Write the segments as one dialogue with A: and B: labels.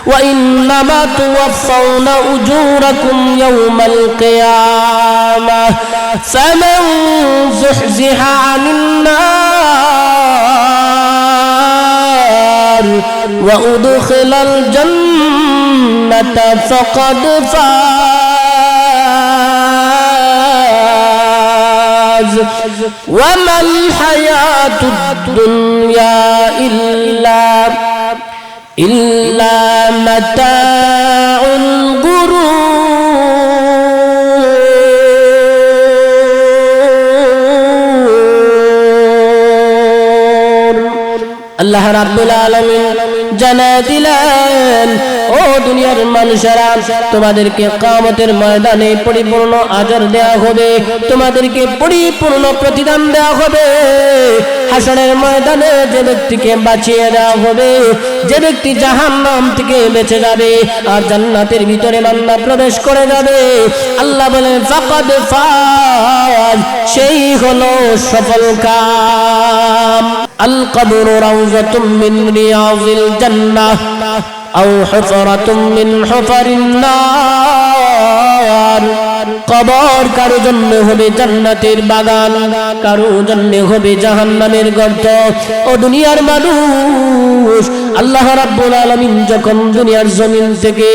A: وإنما توفون أجوركم يوم القيامة فمن زحزح عن النار وأدخل الجنة فقد فاز وما الحياة الدنيا إلا متاع الغرور আল্লাহ রাব্বুল আলামিন জানায় দিলেন, ও দুনিয়ার মানুষেরা, তোমাদেরকে কিয়ামতের ময়দানে পরিপূর্ণ আজর দেয়া হবে, তোমাদেরকে পরিপূর্ণ প্রতিদান দেয়া হবে। হাসরের ময়দানে যে ব্যক্তিকে বাঁচিয়ে দেওয়া হবে, যে ব্যক্তি জাহান্নাম থেকে বেঁচে যাবে আর জান্নাতের ভিতরে বান্দা প্রবেশ করে যাবে, আল্লাহ বলেন ফাকাদ ফাজ, সেই হলো সফল কাম। আল কবরু রাউযাতুম মিন রিয়াযিল জান্নাহ আও হুফরাতুম মিন হুফারিন নার। কবর কারো জন্য হবে জান্নাতের বাগান, কারো জন্য হবে জাহান্নামের গর্ত। ও দুনিয়ার মানুষ, আল্লাহ রাব্বুল আলামিন যখন দুনিয়ার জমিন থেকে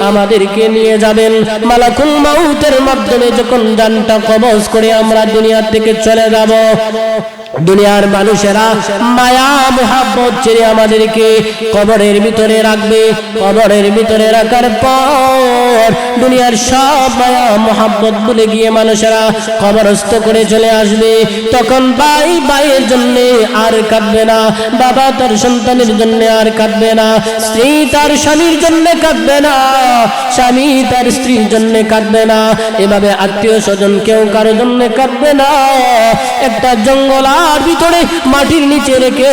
A: আমাদেরকে নিয়ে যাবেন, মালাকুল মাউতের মাধ্যমে যখন জানটা কবজ করে আমরা দুনিয়া থেকে চলে যাব, দুনিয়ার মানুষেরা মায়া মোহাব্বত ছেড়ে আমাদেরকে কবরের ভিতরে রাখবে। কবরের ভিতরে রাখার পর দুনিয়ার সব মায়া মোহাব্বত ভুলে গিয়ে মানুষেরা কবরস্থ করে চলে আসবে। তখন ভাই ভাইয়ের জন্য আর কাঁদবে না, বাবা তার সন্তানের জন্য আর কাঁদবে না, স্ত্রী তার স্বামীর জন্য কাঁদবে না, স্বামী তার স্ত্রীর জন্য কাঁদবে না, এভাবে আত্মীয় স্বজন কেউ কারোর জন্য কাঁদবে না। একটা জঙ্গল আর ভিতরে মাটির নিচে রেখে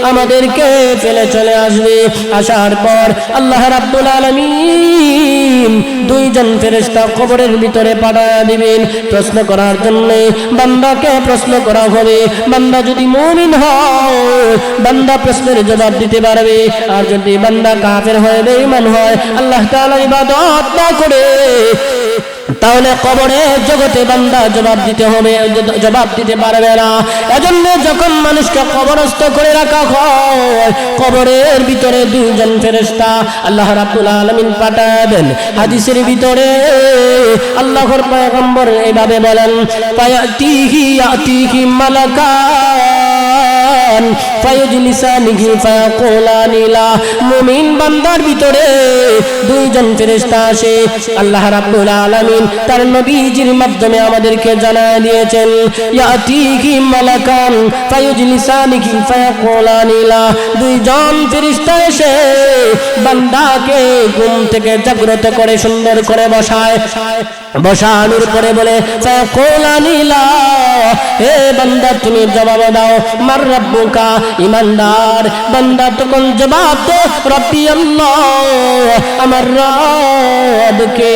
A: আমাদেরকে ফেলে চলে আসবে। আসার পর আল্লাহ রাব্বুল আলামিন দুইজন ফেরেশতা কবরের ভিতরে পাঠিয়ে দিবেন প্রশ্ন করার জন্য। বান্দাকে প্রশ্ন করা হবে, বান্দা যদি মুমিন হয় বান্দা প্রশ্নের জবাব দিতে পারবে, আর যদি বান্দা কাফের হয়, বেঈমান হয়, আল্লাহ তাআলা ইবাদত না করে, তাহলে কবরের জগতে বান্দা জবাব দিতে পারবে না। এজন্য যখন মানুষকে কবরস্থ করে রাখা হয়, কবরের ভিতরে দুইজন ফেরেশতা আল্লাহ রাব্বুল আলামিন পাঠাবেন। হাদিসের ভিতরে আল্লাহর পয়গম্বর এইভাবে বলেন, ইয়াতিহি মালাকান ফায়ুজলিসানিহি ফায়াকুলানি লা। মুমিন বান্দার ভিতরে দুইজন ফেরেশতা আসে। আল্লাহ রাব্বুল আলামিন তার নবীজির মাধ্যমে আমাদেরকে জানায় দিয়েছেন, ইয়াতিহি মালাকান ফায়ুজলিসানিহি ফায়াকুলানি লা। দুইজন ফেরেশতা এসে বান্দাকে ঘুম থেকে জাগ্রত করে সুন্দর করে বসানোর পরে বলে, ফায়াকুলানি লা, হে বান্দা তুমি জবাব দাও, মার রাব্বুকা, ইমানদার বান্দা তখন জবাব দে, রব্বি আল্লাহ, আমার রব কে?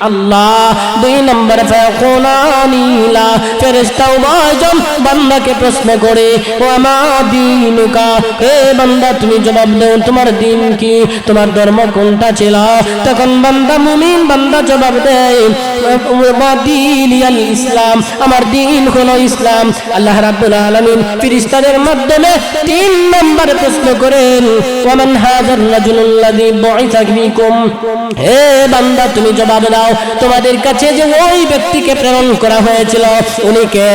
A: আল্লাহ। দুই নম্বর ফায়াকুলানি লা, ফেরেশতা উভয়জন বান্দাকে প্রশ্ন করে, ওয়া মা দীনুকা, হে বান্দা তুমি জবাব দাও তোমার দিন কি, তোমার ধর্ম কোনটা ছিল? তখন বান্দা মুমিন বান্দা জবাব দেয়, ওয়া দীনিয়াল ইসলাম, আমার দিন হলো ইসলাম। আল্লাহ রাব্বুল আলামিন ফেরেশতাদের মাধ্যমে তিন নম্বর প্রশ্ন করেন, ওয়া মান হাযার রাজুলুল্লাযী বুইসা ফীকুম, হে বান্দা তুমি জবাব দাও তোমাদের কাছে যে ওই ব্যক্তিকে প্রেরণ করা হয়েছিল উনি কে?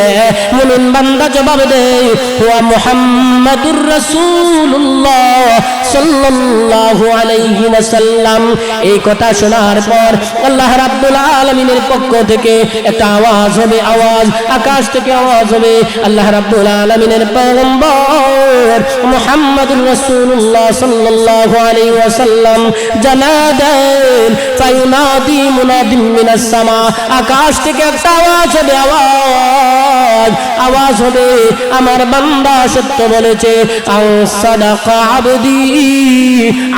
A: মুমিন বান্দা জবাব দেয়, হুয়া মুহাম্মাদুর রাসূলুল্লাহ সাল্লাল্লাহু আলাইহি ওয়াসাল্লাম। এই কথা শোনার পর আল্লাহ রাব্বুল আলামিনের পক্ষ থেকে একটা আওয়াজ হবে, আওয়াজ আকাশ থেকে আওয়াজ হবে, আল্লাহ রাব্বুল আলামিনের পয়গম্বর মুহাম্মাদুর রাসূলুল্লাহ সাল্লাল্লাহু আলাইহি ওয়াসাল্লাম জানালেন, ফায়ুনাদি মুনাদি মুনাদিম মিনাস সামা, আকাশ থেকে একটা আওয়াজ হবে, আওয়াজ হবে, আমার বান্দা সত্য বলেছে, আও সাদাকা আবদি,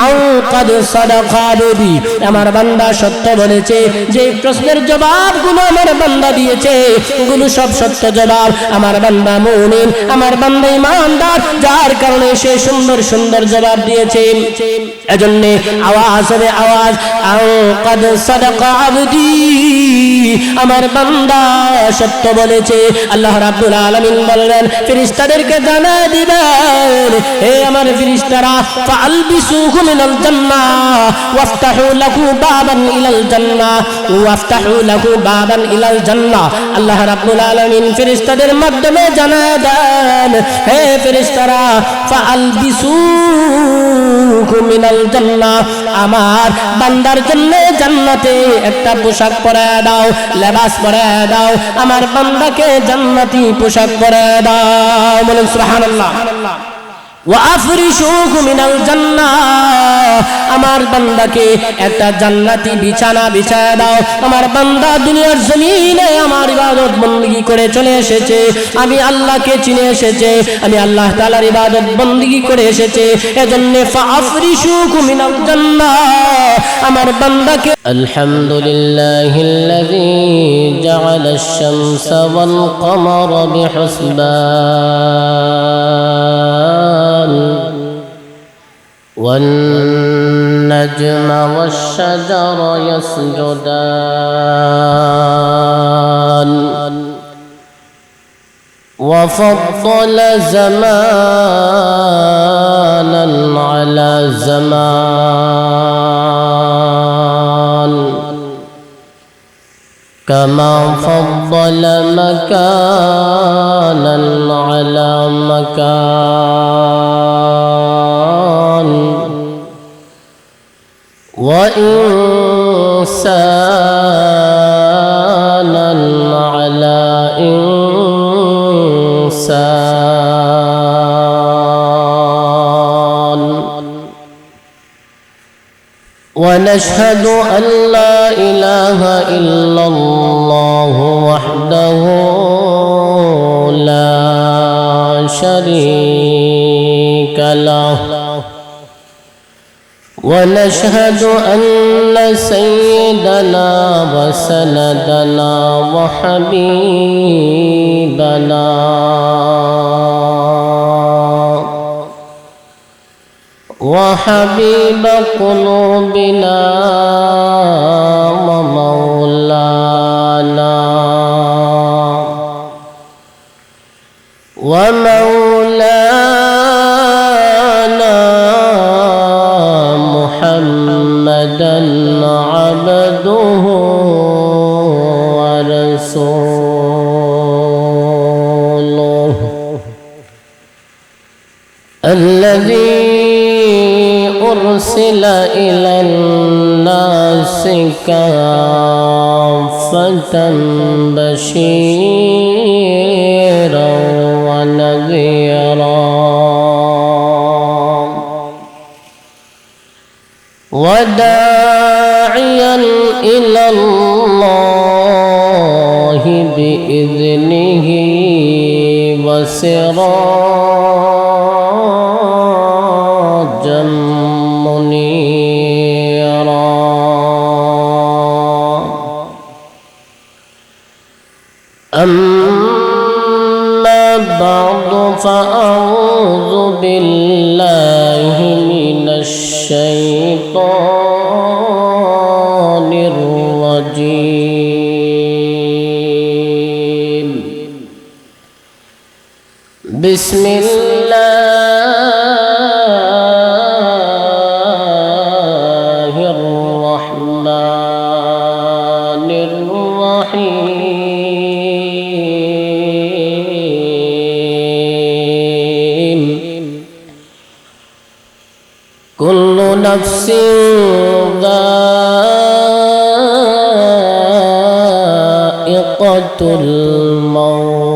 A: আও কাদ সাদাকা আবদি, আমার বান্দা সত্য বলেছে। যে প্রশ্নের জবাবগুলো আমার বান্দা দিয়েছে গুলো সব সত্য জবাব। আমার বান্দা মুমিন, আমার বান্দা ঈমানদার, যার কারণে সে সুন্দর সুন্দর জবাব দিয়েছে। এজন্য আওয়াজ হবে, আওয়াজ, আও কাদ সাদাকা আবদি, আমার বান্দা সত্য বলেছে। আল্লাহ রাব্বুল আলামিন বললেন ফেরেশতাদেরকে জানায় দিবেন, হে আমার ফেরেশতারা, ফালবিসুহু মিনাল জান্নাহ ওয়াফতাহু লাহু বাবান ইলাল জান্নাহ, ওয়াফতাহু লাহু বাবান ইলাল জান্নাহ। আল্লাহ রাব্বুল আলামিন ফেরেশতাদের মাধ্যমে জানায় দেন, হে ফেরেশতারা, ফালবিসুহু মিনাল জান্নাহ, আমার বান্দার জন্য জান্নাতে একটা পোশাক পরায় দাও, লেবাস পরায় দাও, আমার বান্দাকে জান্নাতি পোশাক পরায় দাও। বলেন সুবহানাল্লাহ। ওয়াফরিশুহু মিনাল জান্নাহ, আমার বান্দাকে একটা জান্নাতি বিছানা বিছায় দাও। আমার বান্দা দুনিয়ার জমিনে আমার ইবাদত বندگی করে চলে এসেছে, আমি আল্লাহকে চিনে এসেছে, আমি আল্লাহ তাআলার ইবাদত বندگی করে এসেছে, এজন্য ফাফরিশুহু মিনাল জান্নাহ, আমার বান্দাকে। আলহামদুলিল্লাহিল্লাযী জাআলাশ শামসা ওয়াল কমারা বিহুসবান والنجم والشجر يسجدان وفضل زمانا على زمان كما فضل مكانا على مكان وإنسانا على إنسان ونشهد أن لا إله إلا الله وحده لا شريك له ونشهد أن سيدنا وسندنا وحبيبنا وحبيب قلوبنا ومولانا محمدا عبده ورسوله الذي أرسل إلى الناس كافة بشيرا ونذيرا وداعيا إلى الله بإذنه وسراجا منيرا أما بعد فأعوذ بالله من الشيطان الرجيم بسم الله الرحمن الرحيم كل نفس ذائقة الموت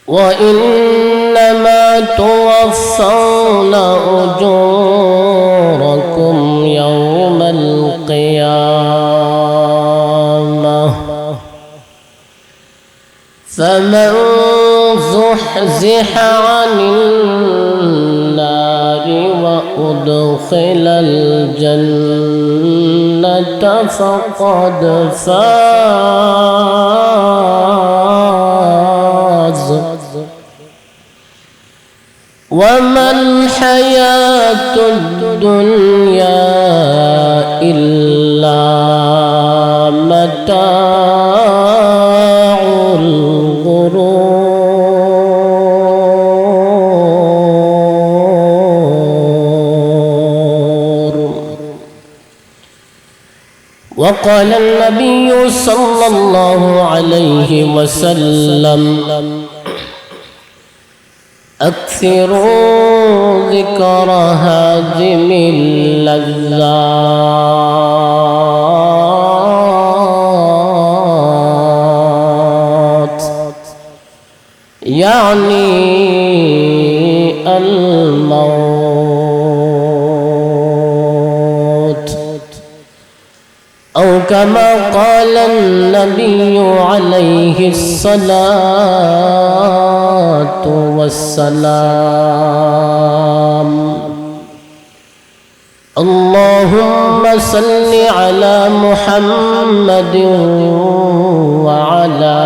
A: وإنما توفون أجوركم فمن زحزح عن النار وأدخل الجنة فقد فاز وما الحياة الدنيا إلا متاع الغرور. وقال النبي صلى الله عليه وسلم أكثروا ذكر هادم اللذات يعني الموت، أو كما قال النبي عليه الصلاة والسلام. اللهم صل على محمد وعلى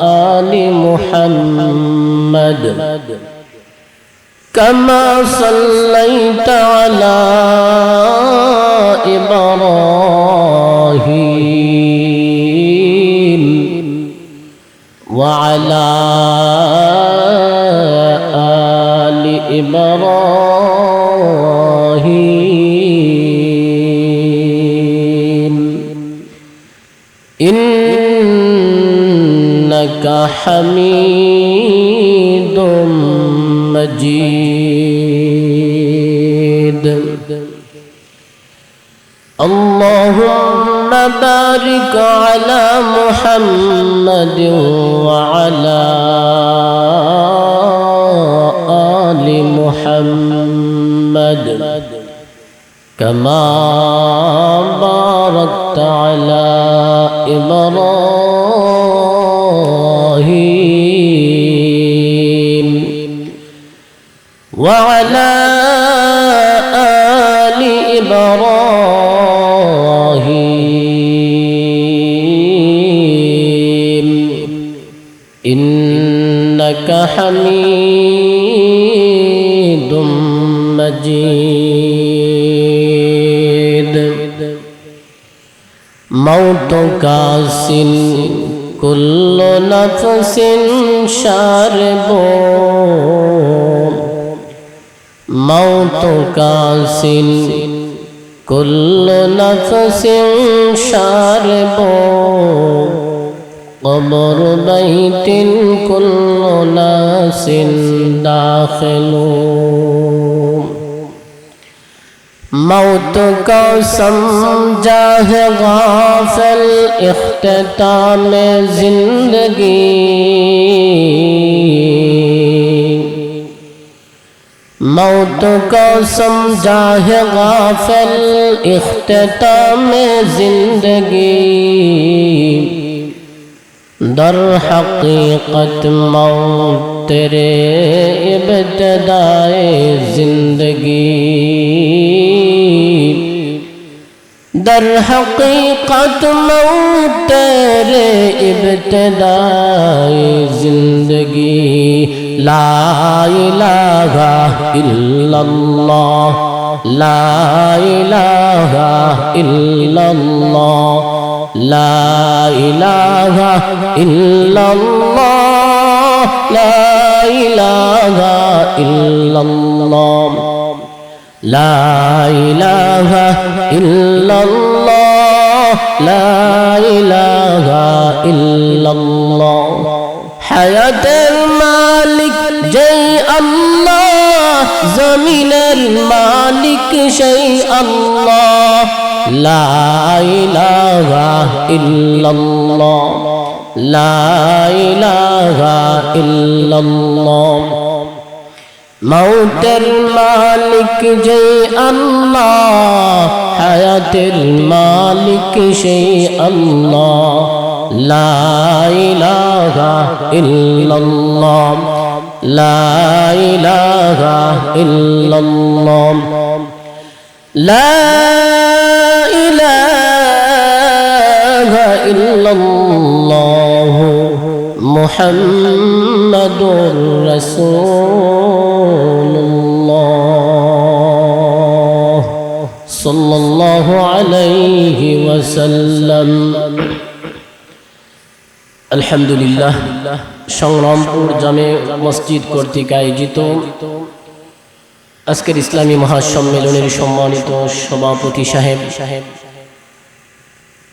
A: آل محمد كما صليت على إبراهيم وعلى آل إبراهيم إنك حميد مجيد. اللهم بارك على محمد وعلى آل محمد كما باركت على إبراهيم وعلى آل إبراهيم إنك حميد مجيد. موتك كل نفس شارب، موتك كل نفس شارب، قبر بيت كل ناس داخل. موتك سمجھا ہے غافل اختتام زندگی، موت کو سمجھا ہے غافل اختتام زندگی، در حقیقت موت تیرے ابتدائے زندگی، در حقیقت موت تیرے ابتدائے زندگی. لا الہ الا اللہ، لا الہ الا اللہ، لا الہ الا اللہ، لا الہ الا اللہ، لا الہ الا اللہ، لا الہ الا اللہ. حیات المالک جے اللہ، زمینر مالک شے اللہ، لا الہ الا اللہ، لا الہ الا اللہ. موت المالک جے اللہ، حیات المالک شے اللہ، লা ইলাহা ইল্লাল্লাহ লা ইলাহা ইল্লাল্লাহ লা ইলাহা ইল্লাল্লাহ মুহাম্মাদুর রাসূলুল্লাহ সাল্লাল্লাহু আলাইহি ওয়াসাল্লাম। আলহামদুলিল্লাহ, সংগ্রামপুর জামে মসজিদ কর্তৃক আয়োজিত আজকের ইসলামী মহাসম্মেলনের সম্মানিত সভাপতি সাহেব,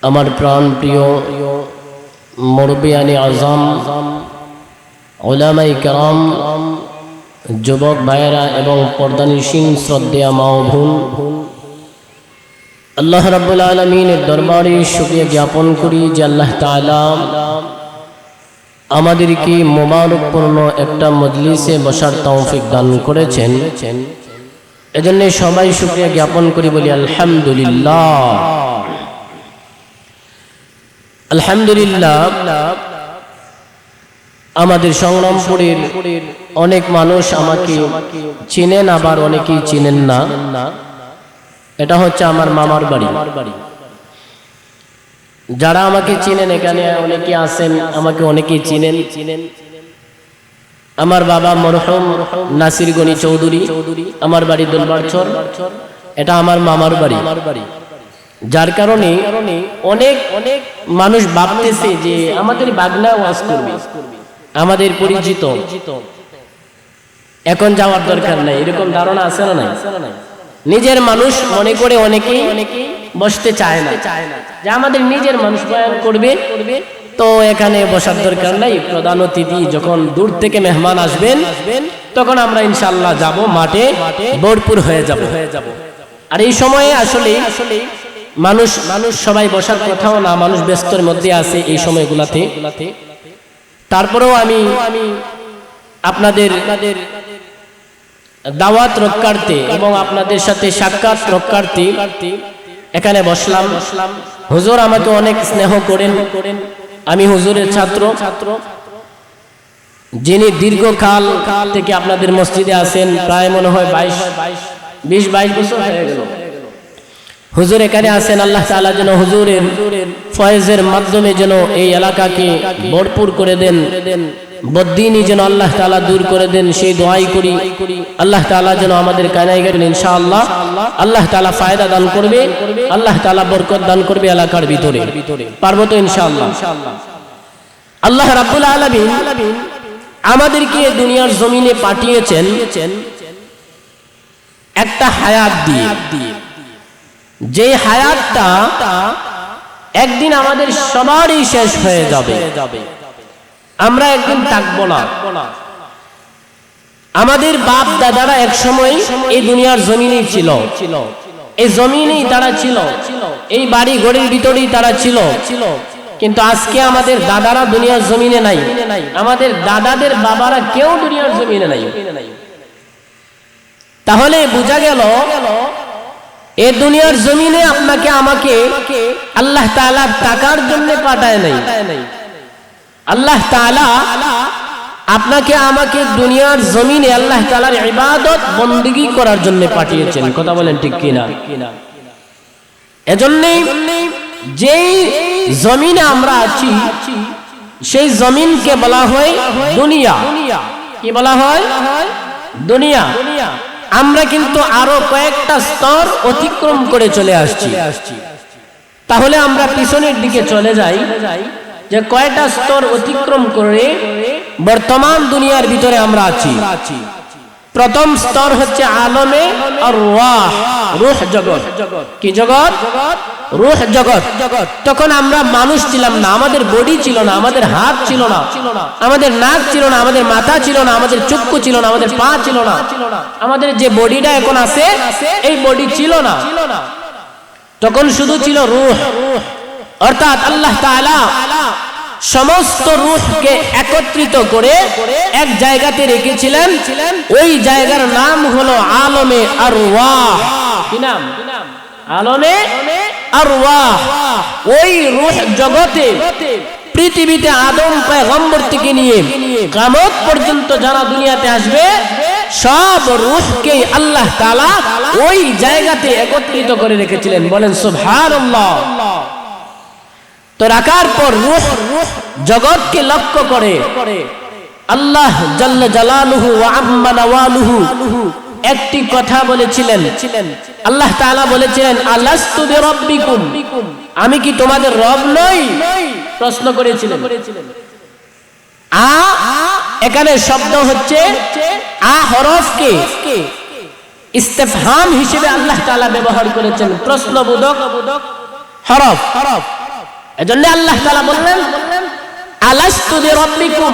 A: আমার প্রাণ প্রিয় মুরব্বিয়ানে আজম, উলামায়ে কেরাম, যুবক ভাইয়েরা এবং পর্দানিশীন শ্রদ্ধেয়া মা ও বোন, আল্লাহ রাব্বুল আলামিনের দরবারে শুকরিয়া জ্ঞাপন করি যে আল্লাহ তাআলা আমাদেরকে মোবারকপূর্ণ একটা মজলিসে বসার তৌফিক দান করেছেন। এজন্য সবাই শুকরিয়া জ্ঞাপন করি, বলি আলহামদুলিল্লাহ। আলহামদুলিল্লাহ, আমাদের সংগ্রামপুরের অনেক মানুষ আমাকে চিনেন, আবার অনেকেই চিনেন না। এটা হচ্ছে আমার মামার বাড়ি। যারা আমাকে চিনেন, এখানে অনেকে আছেন, আমাকে অনেকেই চিনেন। আমার বাবা মরহুম নাসির গনি চৌধুরী, আমার বাড়ি দোলবাড়ছর, এটা আমার মামার বাড়ি। যার কারণে অনেক অনেক মানুষ ভাবতেছে যে আমাদের বাগনা ওয়াজ করবে, আমাদের পরিচিত, এখন যাওয়ার দরকার নাই, এরকম ধারণা আছে না নাই? নিজের মানুষ মনে করে অনেকেই বসতে চায় না, যে আমাদের নিজের মানুষ বয়ান করবে, তো এখানে বসার দরকার নাই। প্রধান অতিথি যখন দূর থেকে মেহমান আসবেন, তখন আমরা ইনশাআল্লাহ যাব, মাঠে ভরপুর হয়ে যাব। আর এই সময়ে আসলে মানুষ সবাই বসার কথাও না, মানুষ ব্যস্তর মধ্যে আছে এই সময়গুলাতে। তারপরেও আমি আপনাদের দাওয়াত রক্ষার্থে এবং আপনাদের সাথে সাক্ষাৎ রক্ষার্থে এখানে বসলাম। হুজুর আমাকে অনেক স্নেহ করেন, আমি হুজুরের ছাত্র, যিনি দীর্ঘকাল থেকে আপনাদের মসজিদে আছেন, প্রায় মনে হয় 20-22 বছর হয়ে গেল হুজুর এখানে আছেন। আল্লাহ তাআলা যেন হুজুরের ফয়েজের মাধ্যমে যেন এই এলাকাকে ভরপুর করে দেন, বদ্দিনী যেন আল্লাহ তাআলা দূর করে দেন, সেই দোয়াই করি। আল্লাহ তাআলা যেন আমাদের কানাই করেন ইনশাআল্লাহ। আল্লাহ তাআলা ফায়দা দান করবে, আল্লাহ তাআলা বরকত দান করবে এলাকার ভিতরে। পারবো তো ইনশাআল্লাহ? আল্লাহ রাব্বুল আলামিন আমাদেরকে দুনিয়ার জমিনে পাঠিয়েছেন একটা হায়াত দিয়ে, যে হায়াতটা একদিন আমাদের সবারই শেষ হয়ে যাবে, আমরা একদিন থাকবো না। আমাদের বাপ দাদারা এক সময় এই দুনিয়ার জমিনেই ছিল, এই জমিনেই তারা ছিল, এই বাড়ি ঘরের ভিতরেই তারা ছিল, কিন্তু আজকে আমাদের দাদারা দুনিয়ার জমিনে নাই, আমাদের দাদাদের বাবারা কেউ দুনিয়ার জমিনে নাই। তাহলে বোঝা গেল এই দুনিয়ার জমিনে আপনাকে আমাকে আল্লাহ তাআলা টাকার জন্য পাঠায় নাই। আল্লাহ তাআলা আপনাকে আমাকে দুনিয়ার জমিনে আল্লাহ তাআলার ইবাদত বندگی করার জন্য পাঠিয়েছেন। কথা বলেন ঠিক কিনা? এজন্যই যেই জমিনে আমরা আছি, সেই জমিনকে বলা হয় দুনিয়া। কি বলা হয়? দুনিয়া। আমরা কিন্তু আরো কয়েকটা স্তর অতিক্রম করে চলে আসছি। তাহলে আমরা পিছনের দিকে চলে যাই, যে কয়টা স্তর অতিক্রম করে বর্তমান দুনিয়ার ভিতরে আমরা আছি। প্রথম স্তর হচ্ছে আলমে আরওয়াহ, রূহ জগৎ। কি জগৎ? রূহ জগৎ। তখন আমরা মানুষ ছিলাম না, আমাদের বডি ছিল না, আমাদের হাত ছিল না, আমাদের নাক ছিল না, আমাদের মাথা ছিল না, আমাদের চক্ষু ছিল না, আমাদের পা ছিল না। আমাদের যে বডিটা এখন আছে, এই বডি ছিল না। তখন শুধু ছিল রূহ, অর্থাৎ আল্লাহ তাআলা সমস্ত রূহকে একত্রিত করে এক জায়গাতে রেখেছিলেন। ওই জায়গার নাম হলো আলমে আরওয়াহ। কি নাম? আলমে আরওয়াহ, ওই রূহ জগতে পৃথিবীতে আদম পয়গম্বর থেকে নিয়ে কিয়ামত পর্যন্ত যারা দুনিয়াতে আসবে সব রূহকে আল্লাহ তাআলা ওই জায়গাতে একত্রিত করে রেখেছিলেন। বলেন সুবহানাল্লাহ। তো রাখার পর রূহ জগৎকে লক্ষ্য করে আল্লাহ জাল্লা জালালুহু ওয়া আম্মা নাওয়ালুহু একটি কথা বলেছিলেন। আল্লাহ তাআলা বলেছিলেন আলাস্তু বিরাব্বিকুম, আমি কি তোমাদের রব নই? প্রশ্ন করেছিলেন। এখানে শব্দ হচ্ছে হরফকে ইস্তেফহাম হিসেবে আল্লাহ তাআলা ব্যবহার করেছেন, প্রশ্নবোধক হরফ। এজন্য আল্লাহ তাআলা বললেন আলাস্তু বিরাব্বিকুম,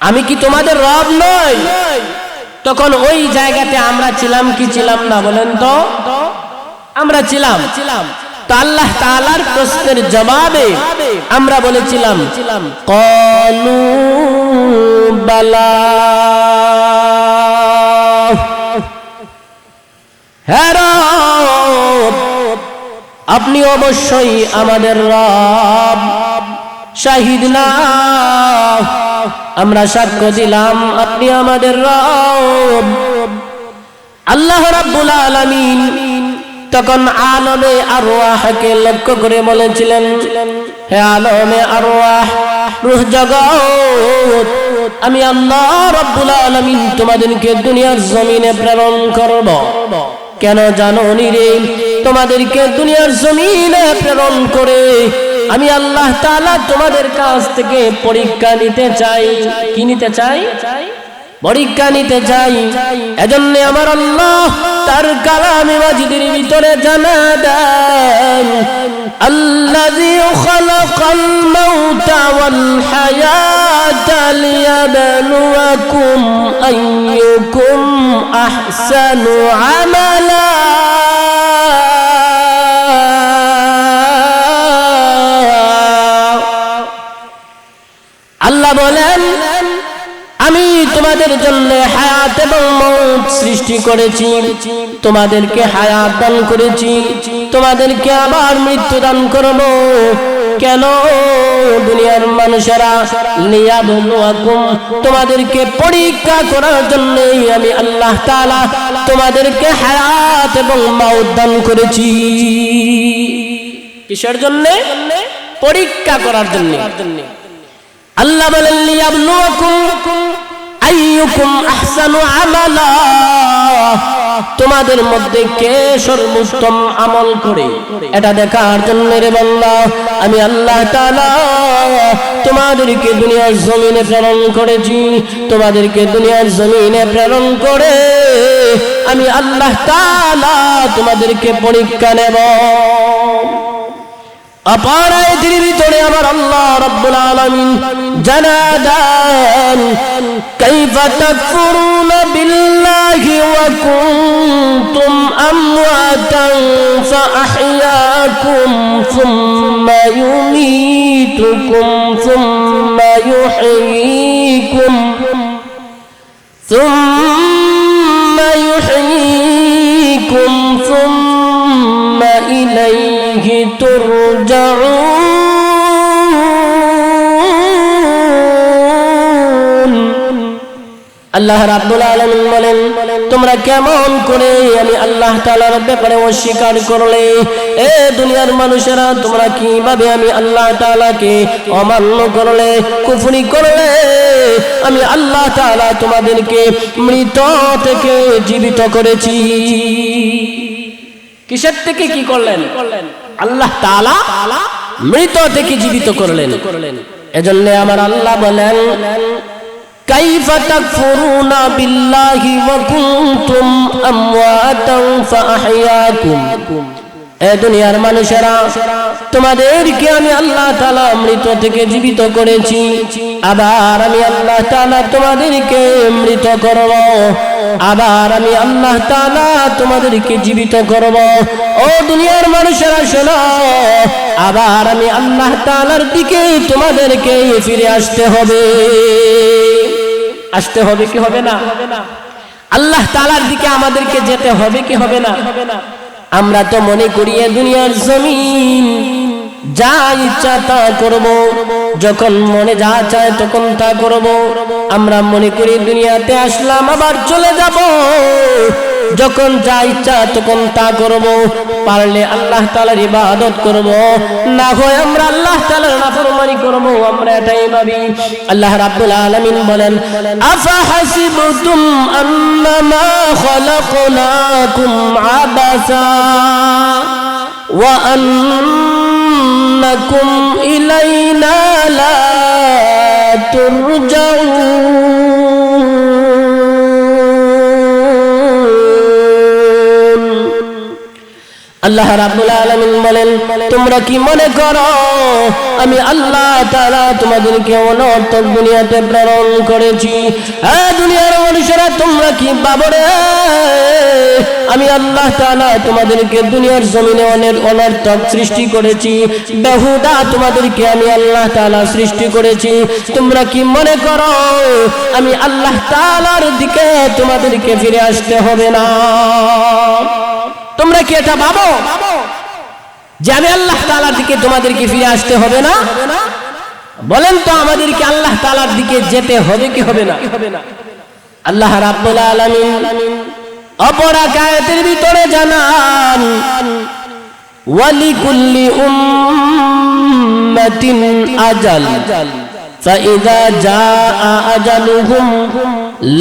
A: আমি কি তোমাদের রব নই? তখন ওই জায়গাতে আমরা ছিলাম কি ছিলাম না বলেন তো? আমরা ছিলাম। তো আল্লাহ তাআলার প্রশ্নের জবাবে আমরা বলেছিলাম ক্বালু বালা, হে রব আপনি অবশ্যই আমাদের রব, শাহিদনা আমরা সাক্ষ্য দিলাম আপনি আমাদের রব। আল্লাহ রাব্বুল আলামিন তখন আলমে আরওয়াহকে লক্ষ্য করে বলেছিলেন হে আলমে আরওয়াহ, রূহ জগৎ, আমি আল্লাহ রাব্বুল আলামিন তোমাদেরকে দুনিয়ার জমিনে প্রেরণ করব। কেন জানো নি রে? তোমাদেরকে দুনিয়ার জমিনে প্রেরণ করে আমি আল্লাহ তাআলা তোমাদের কাছ থেকে পরীক্ষা নিতে চাই। কি নিতে চাই? পরীক্ষা নিতে চাই। এজন্য আমার আল্লাহ তার কালামে মাজিদের ভিতরে জানা দেন আল্লাযী খালাকাল মাউতা ওয়াল হায়াতা লিয়াবলুয়াকুম আইয়ুকুম আহসানু আমালা। আল্লাহ বলেন আমি তোমাদের জন্য হায়াত এবং মওত সৃষ্টি করেছি, তোমাদেরকে হায়াত দান করেছি, তোমাদেরকে আবার মৃত্যু দান করব। কেন? দুনিয়ার মানুষেরা লিয়াবলুয়াকুম, তোমাদেরকে পরীক্ষা করার জন্য আমি আল্লাহ তাআলা তোমাদেরকে হায়াত এবং মওত দান করেছি। কিসের জন্য? পরীক্ষা করার জন্য। আল্লাহ বলেন লিয়াবলুয়াকুম আইয়ুকুম আহসানু আমালা, তোমাদের মধ্যে কে সর্বোত্তম আমল করে এটা দেখার জন্য রে বান্দা আমি আল্লাহ তাআলা তোমাদেরকে দুনিয়ার জমিনে প্রেরণ করেছি। তোমাদেরকে দুনিয়ার জমিনে প্রেরণ করে আমি আল্লাহ তাআলা তোমাদেরকে পরীক্ষা নেব। অপর আয়াতের ভিতরে আমার আল্লাহ রাব্বুল আলামিন জানালেন কাইফা তাকফুরুনা বিল্লাহি ওয়া কুনতুম আমওয়াতান ফাআহইয়াকুম সুম্মা ইউমীতুকুম সুম্মা ইউহয়ীকুম সুম্মা ইলাইহি তুরজাউন। আল্লাহ রাব্বুল আলামিন বলেন তোমরা কেমন করে আমি আল্লাহ তাআলার ব্যাপারে অস্বীকার করলে? এ দুনিয়ার মানুষেরা তোমরা কিভাবে আমি আল্লাহ তাআলাকে অমান্য করলে, কুফরি করলে? আমি আল্লাহ তাআলা তোমাদেরকে মৃত থেকে জীবিত করেছি। কিসের থেকে কি করলেন? আল্লাহ তাআলা মৃত থেকে জীবিত করলেন। এজন্য আমার আল্লাহ বলেন কাইফা তাকফুরুনা বিল্লাহি ওয়া কুনতুম আমওয়াতান ফাআহইয়াকুম। এ দুনিয়ার মানুষেরা তোমাদেরকে আমি আল্লাহ তাআলা মৃত থেকে জীবিত করেছি, আবার আমি আল্লাহ তাআলা তোমাদেরকে মৃত করব, আবার আমি আল্লাহ তাআলা তোমাদেরকে জীবিত করব। ও দুনিয়ার মানুষেরা শোনো, আবার আমি আল্লাহ তাআলার দিকে তোমাদেরকে ফিরে আসতে হবে। আসতে হবে কি হবে না? আল্লাহ তাআলার দিকে আমাদেরকে যেতে হবে কি হবে না? আমরা তো মনে করি এ দুনিয়ার জমিন যা ইচ্ছা তা করব, যখন মনে যা চায় তখন তা করব। আমরা মনে করি দুনিয়াতে আসলাম আবার চলে যাব, যখন যা ইচ্ছা তখন তা করব। পারলে আল্লাহ তাআলার ইবাদত করব, না হয় আমরা আল্লাহ তাআলার নাফরমানি করব। আমরা এটাই ভাবি। আল্লাহ রাব্বুল আলামিন বলেন, আফা হাসিবতুম আন্নামা খালাকনাকুম আবাসা ওয়া আন্নাকুম ইলাইনা লা তুরজাউন। আল্লাহ রাব্বুল আলামিন বলেন, তোমরা কি মনে করো আমি আল্লাহ তাআলা তোমাদেরকে অনর্থক দুনিয়াতে প্রেরণ করেছি? হ্যাঁ দুনিয়ার মানুষেরা, তোমরা কি ভাবো রে আমি আল্লাহ তাআলা তোমাদেরকে দুনিয়ার জমিনে অনর্থক সৃষ্টি করেছি? বেহুদা তোমাদেরকে আমি আল্লাহ তাআলা সৃষ্টি করেছি। তোমরা কি মনে করো আমি আল্লাহ তাআলার দিকে তোমাদেরকে ফিরে আসতে হবে না? তোমরা কি এটা ভাবো যে আমি আল্লাহ তাআলার দিকে তোমাদেরকে ফিরে আসতে হবে না? বলেন তো, আমাদেরকে আল্লাহ তাআলার দিকে যেতে হবে কি হবে না? আল্লাহ রাব্বুল আলামিন অপর আয়াতের ভিতরে জানান, ওয়ালিকুল্লি উম্মাতিন আজাল فإذا جاء أجلهم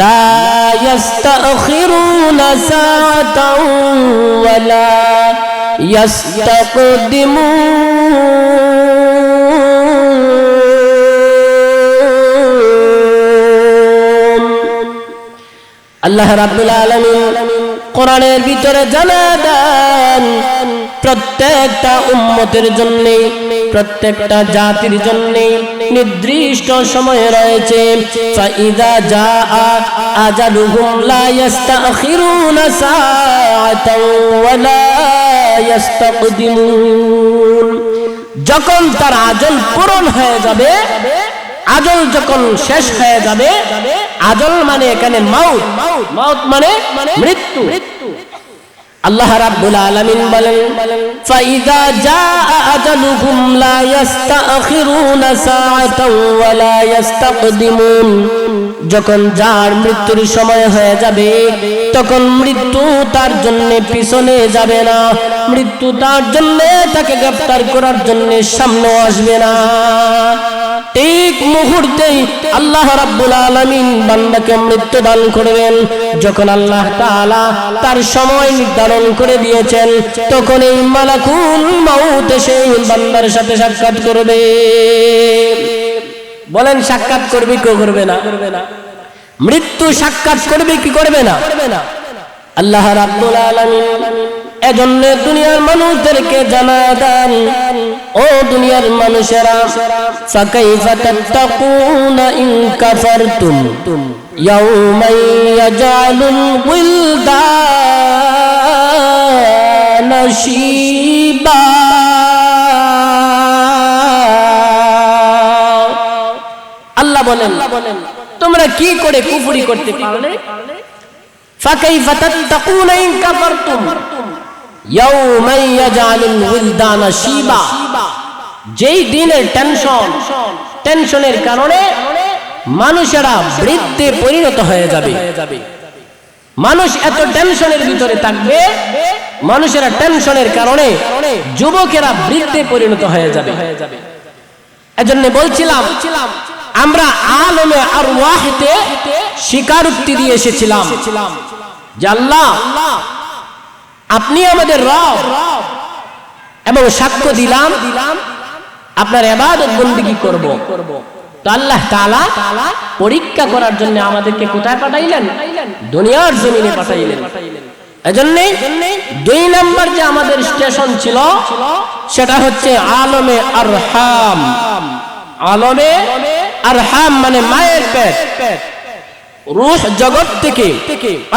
A: لا يستأخرون ساعة ولا يستقدمون। আল্লাহ রাব্বুল আলামিন কোরআনের ভিতরে জানান, প্রত্যেকটা উম্মতের জন্য, প্রত্যেকটা জাতির জন্য নির্দিষ্ট সময় রয়েছে। ফাইদা জাআ আজালুহুম লা ইস্তাখিরুনা সাআতাও ওয়া লা ইস্তাকদিমুন। যখন তার আজল পূরণ হয়ে যাবে, আজল যখন শেষ হয়ে যাবে, আজল মানে এখানে মাউত, মাউত মানে মৃত্যু। আল্লাহ রাব্বুল আলামিন বলেন, ফাইদা জাআ আজালুহুম লা ইস্তাখিরুনা সাআতাও ওয়া লা ইস্তাকদিমুন। যখন যার মৃত্যুর সময় হয়ে যাবে, তখন মৃত্যু তার জন্য পিছনে যাবে না, মৃত্যু তার জন্য তাকে গ্রেফতার করার জন্য সামনে আসবে না। ঠিক মুহূর্তেই আল্লাহ রাব্বুল আলামিন বান্দাকে মৃত্যু দান করবেন। যখন আল্লাহ তাআলা তার সময় নির্ধারণ করে দিয়েছেন, তখন এই মালাকুল মাউত এসে বান্দার সাথে সাক্ষাৎ করবে। বলেন, সাক্ষাৎ করবে কি করবে না? মৃত্যু সাক্ষাৎ করবে কি করবে না? আল্লাহ রাব্বুল আলামিন এজন্য দুনিয়ার মানুষদেরকে জানায় দেন, ও দুনিয়ার মানুষেরা, ফাকাইফা তাত্তাকুনা ইন কাফারতুম ইয়াউমান ইয়াজআলুল উলদানা শিবা। আল্লাহ বলেন, তোমরা কি করে কুফরি করতে পারলে? ফাকাইফা তাত্তাকুনা ইন কাফারতুম ইয়াউমান ইয়াজআলুল উলদানা শিবা। যেই দিনের টেনশনের কারণে মানুষেরা বৃদ্ধে পরিণত হয়ে যাবে। মানুষ এত টেনশনের ভিতরে থাকবে, মানুষেরা টেনশনের কারণে যুবকেরা বৃদ্ধে পরিণত হয়ে যাবে। এজন্য বলছিলাম, আমরা আলমে আরওয়াহতে স্বীকারোক্তি দিয়ে এসেছিলাম যে আল্লাহ আপনি আমাদের রব, এবং সাক্ষ্য দিলাম আপনার ইবাদত বন্দেগী করব। তো আল্লাহ তাআলা পরীক্ষা করার জন্য আমাদেরকে কোথায় পাঠাইলেন? দুনিয়ার জমিনে পাঠাইলেন। এজন্য 2 নাম্বার যে আমাদের স্টেশন ছিল, সেটা হচ্ছে আলমে আরহাম। আলমে আরহাম মানে মায়ের পেট। রূহ জগৎ থেকে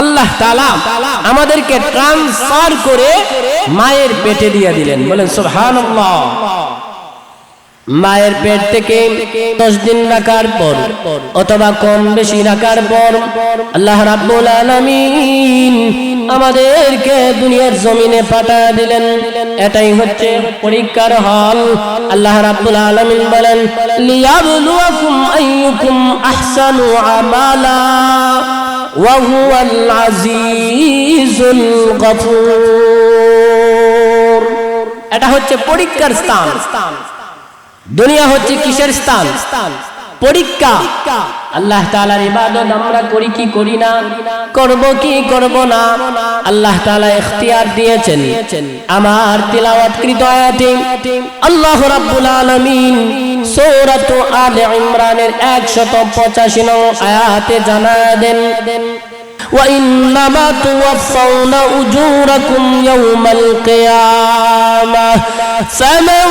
A: আল্লাহ তাআলা আমাদেরকে ট্রান্সফার করে মায়ের পেটে দিয়ে দিলেন। বলেন সুবহানাল্লাহ। মায়ের পেট থেকে 10 দিন রাখার পর অথবা কম বেশি রাখার পর আল্লাহ রাব্বুল আলামিন আমাদেরকে দুনিয়ার জমিনে পাঠিয়ে দিলেন। এটাই হচ্ছে পরীক্ষার হল। আল্লাহ রাব্বুল আলামিন বলেন, লিয়াবলুয়াকুম আইয়ুকুম আহসানু আমালা ওয়া হুয়াল আজিজুল গফুর। এটা হচ্ছে পরীক্ষার স্থান। দুনিয়া হচ্ছে কিসের স্থান? পরীক্ষা। আল্লাহ তাআলার ইবাদত আমরা করি কি করি না, করব কি করব না, আল্লাহ তাআলা ইখতিয়ার দিয়েছেন। আমার তিলাওয়াতকৃত আয়াতে আল্লাহ রাব্বুল আলামিন সূরাত আলে ইমরানের 185 নং আয়াতে জানায় দেন, وَإِنَّمَا تُوَفَّوْنَ أُجُورَكُمْ يَوْمَ الْقِيَامَةِ فَمَنْ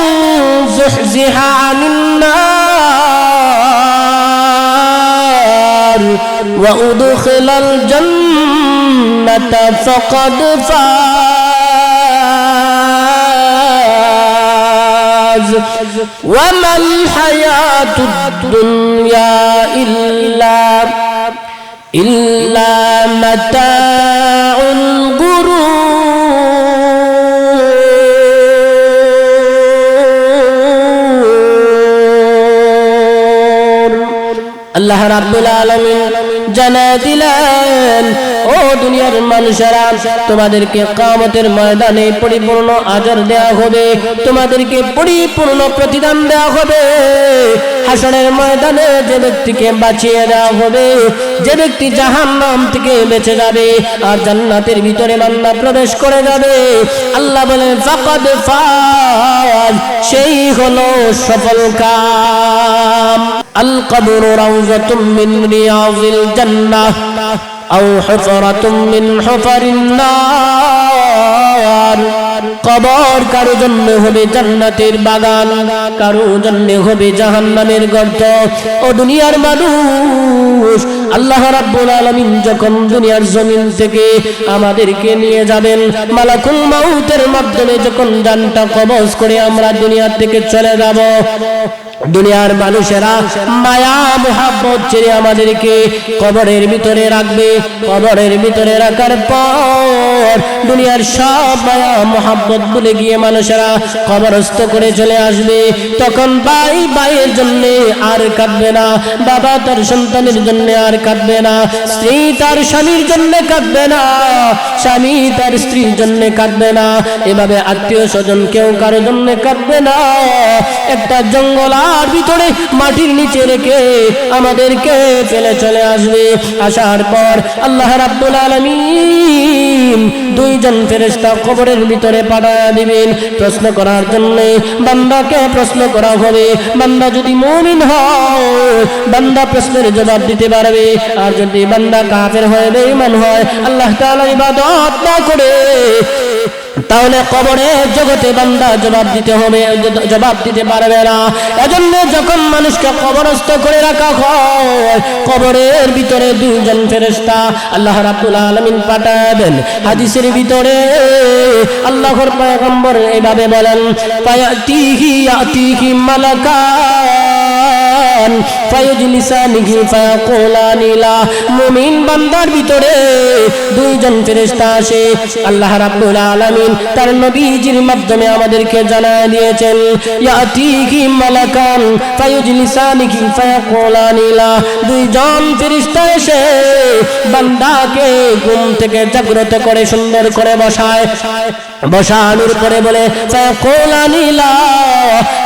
A: زُحْزِحَ عَنِ النَّارِ وَأُدْخِلَ الْجَنَّةَ فَقَدْ فَازَ وَمَا الْحَيَاةُ الدُّنْيَا إِلَّا مَتَاعُ الغرور। আল্লাহ রাব্বুল আলামিন জানায় দিলেন, ও দুনিয়ার মানুষেরা, তোমাদেরকে কিয়ামতের ময়দানে পরিপূর্ণ আজর দেয়া হবে, তোমাদেরকে পরিপূর্ণ প্রতিদান দেয়া হবে। হাসরের ময়দানে যে ব্যক্তিকে বাঁচিয়ে দেওয়া হবে, যে ব্যক্তি জাহান্নাম থেকে বেঁচে যাবে আর জান্নাতের ভিতরে বান্দা প্রবেশ করে যাবে, আল্লাহ বলেন ফাকাদ ফাজ, সেই হলো সফল কাম। আল কবরু রাউযাতুম মিন রিয়াযিল জান্নাহ আও হুফরাতুম মিন হুফারিন নার। কবর কারো জন্য হবে জান্নাতের বাগান, কারো জন্য হবে জাহান্নামের গর্ত। ও দুনিয়ার মানুষ, আল্লাহ রাব্বুল আলামিন যখন দুনিয়ার জমিন থেকে আমাদেরকে নিয়ে যাবেন, মালাকুল মাউতের মাধ্যমে যখন জানটা কবজ করে আমরা দুনিয়া থেকে চলে যাব, দুনিয়ার মানুষেরা মায়া মুহাব্বত ছেড়ে আমাদেরকে কবরের ভিতরে রাখবে। কবরের ভিতরে রাখার পর দুনিয়ার সব মায়া মুহাব্বত ভুলে গিয়ে মানুষেরা কবরস্থ করে চলে আসবে। তখন ভাই ভাইয়ের জন্য আর কাঁদবে না, বাবা তার সন্তানের জন্য আর কাঁদবে না, স্ত্রী তার স্বামীর জন্য কাঁদবে না, স্বামী তার স্ত্রীর জন্য কাঁদবে না, এভাবে আত্মীয় স্বজন কেউ কারোর জন্য কাঁদবে না। একটা জঙ্গল আর ভিতরে মাটির নিচে রেখে আমাদেরকে ফেলে চলে আসবে। আসার পর আল্লাহ রাব্বুল আলামিন 2 জন ফেরেশতা কবরের ভিতরে পাঠিয়ে দিবেন প্রশ্ন করার জন্য। বান্দাকে প্রশ্ন করা হবে, বান্দা যদি মুমিন হয় বান্দা প্রশ্নের জবাব দিতে পারবে, আর যদি বান্দা কাফের হয়, বেঈমান হয়, আল্লাহ তাআলার ইবাদত না করে, তাহলে কবরের জগতে বান্দা জবাব দিতে পারবে না। এজন্য যখন মানুষকে কবরস্থ করে রাখা হয়, কবরের ভিতরে 2 জন ফেরেশতা আল্লাহ রাব্বুল আলামিন পাঠাবেন। হাদিসের ভিতরে আল্লাহর পয়গম্বর এভাবে বলেন, ইয়াতিহি মালাকান ফায়ুজলিসানিহি ফায়াকুলানি লা। মুমিন বান্দার ভিতরে 2 জন ফেরেশতা আসে। আল্লাহ রাব্বুল আলামিন তার নবীজির মাধ্যমে আমাদেরকে জানায় দিয়েছেন, ইয়াতিহি মালাকান ফায়ুজলিসানিহি ফায়াকুলানি লা। 2 জন ফেরেশতা এসে বান্দাকে ঘুম থেকে জাগ্রত করে সুন্দর করে বসানোর পরে বলে, ফায়াকুলানি লা,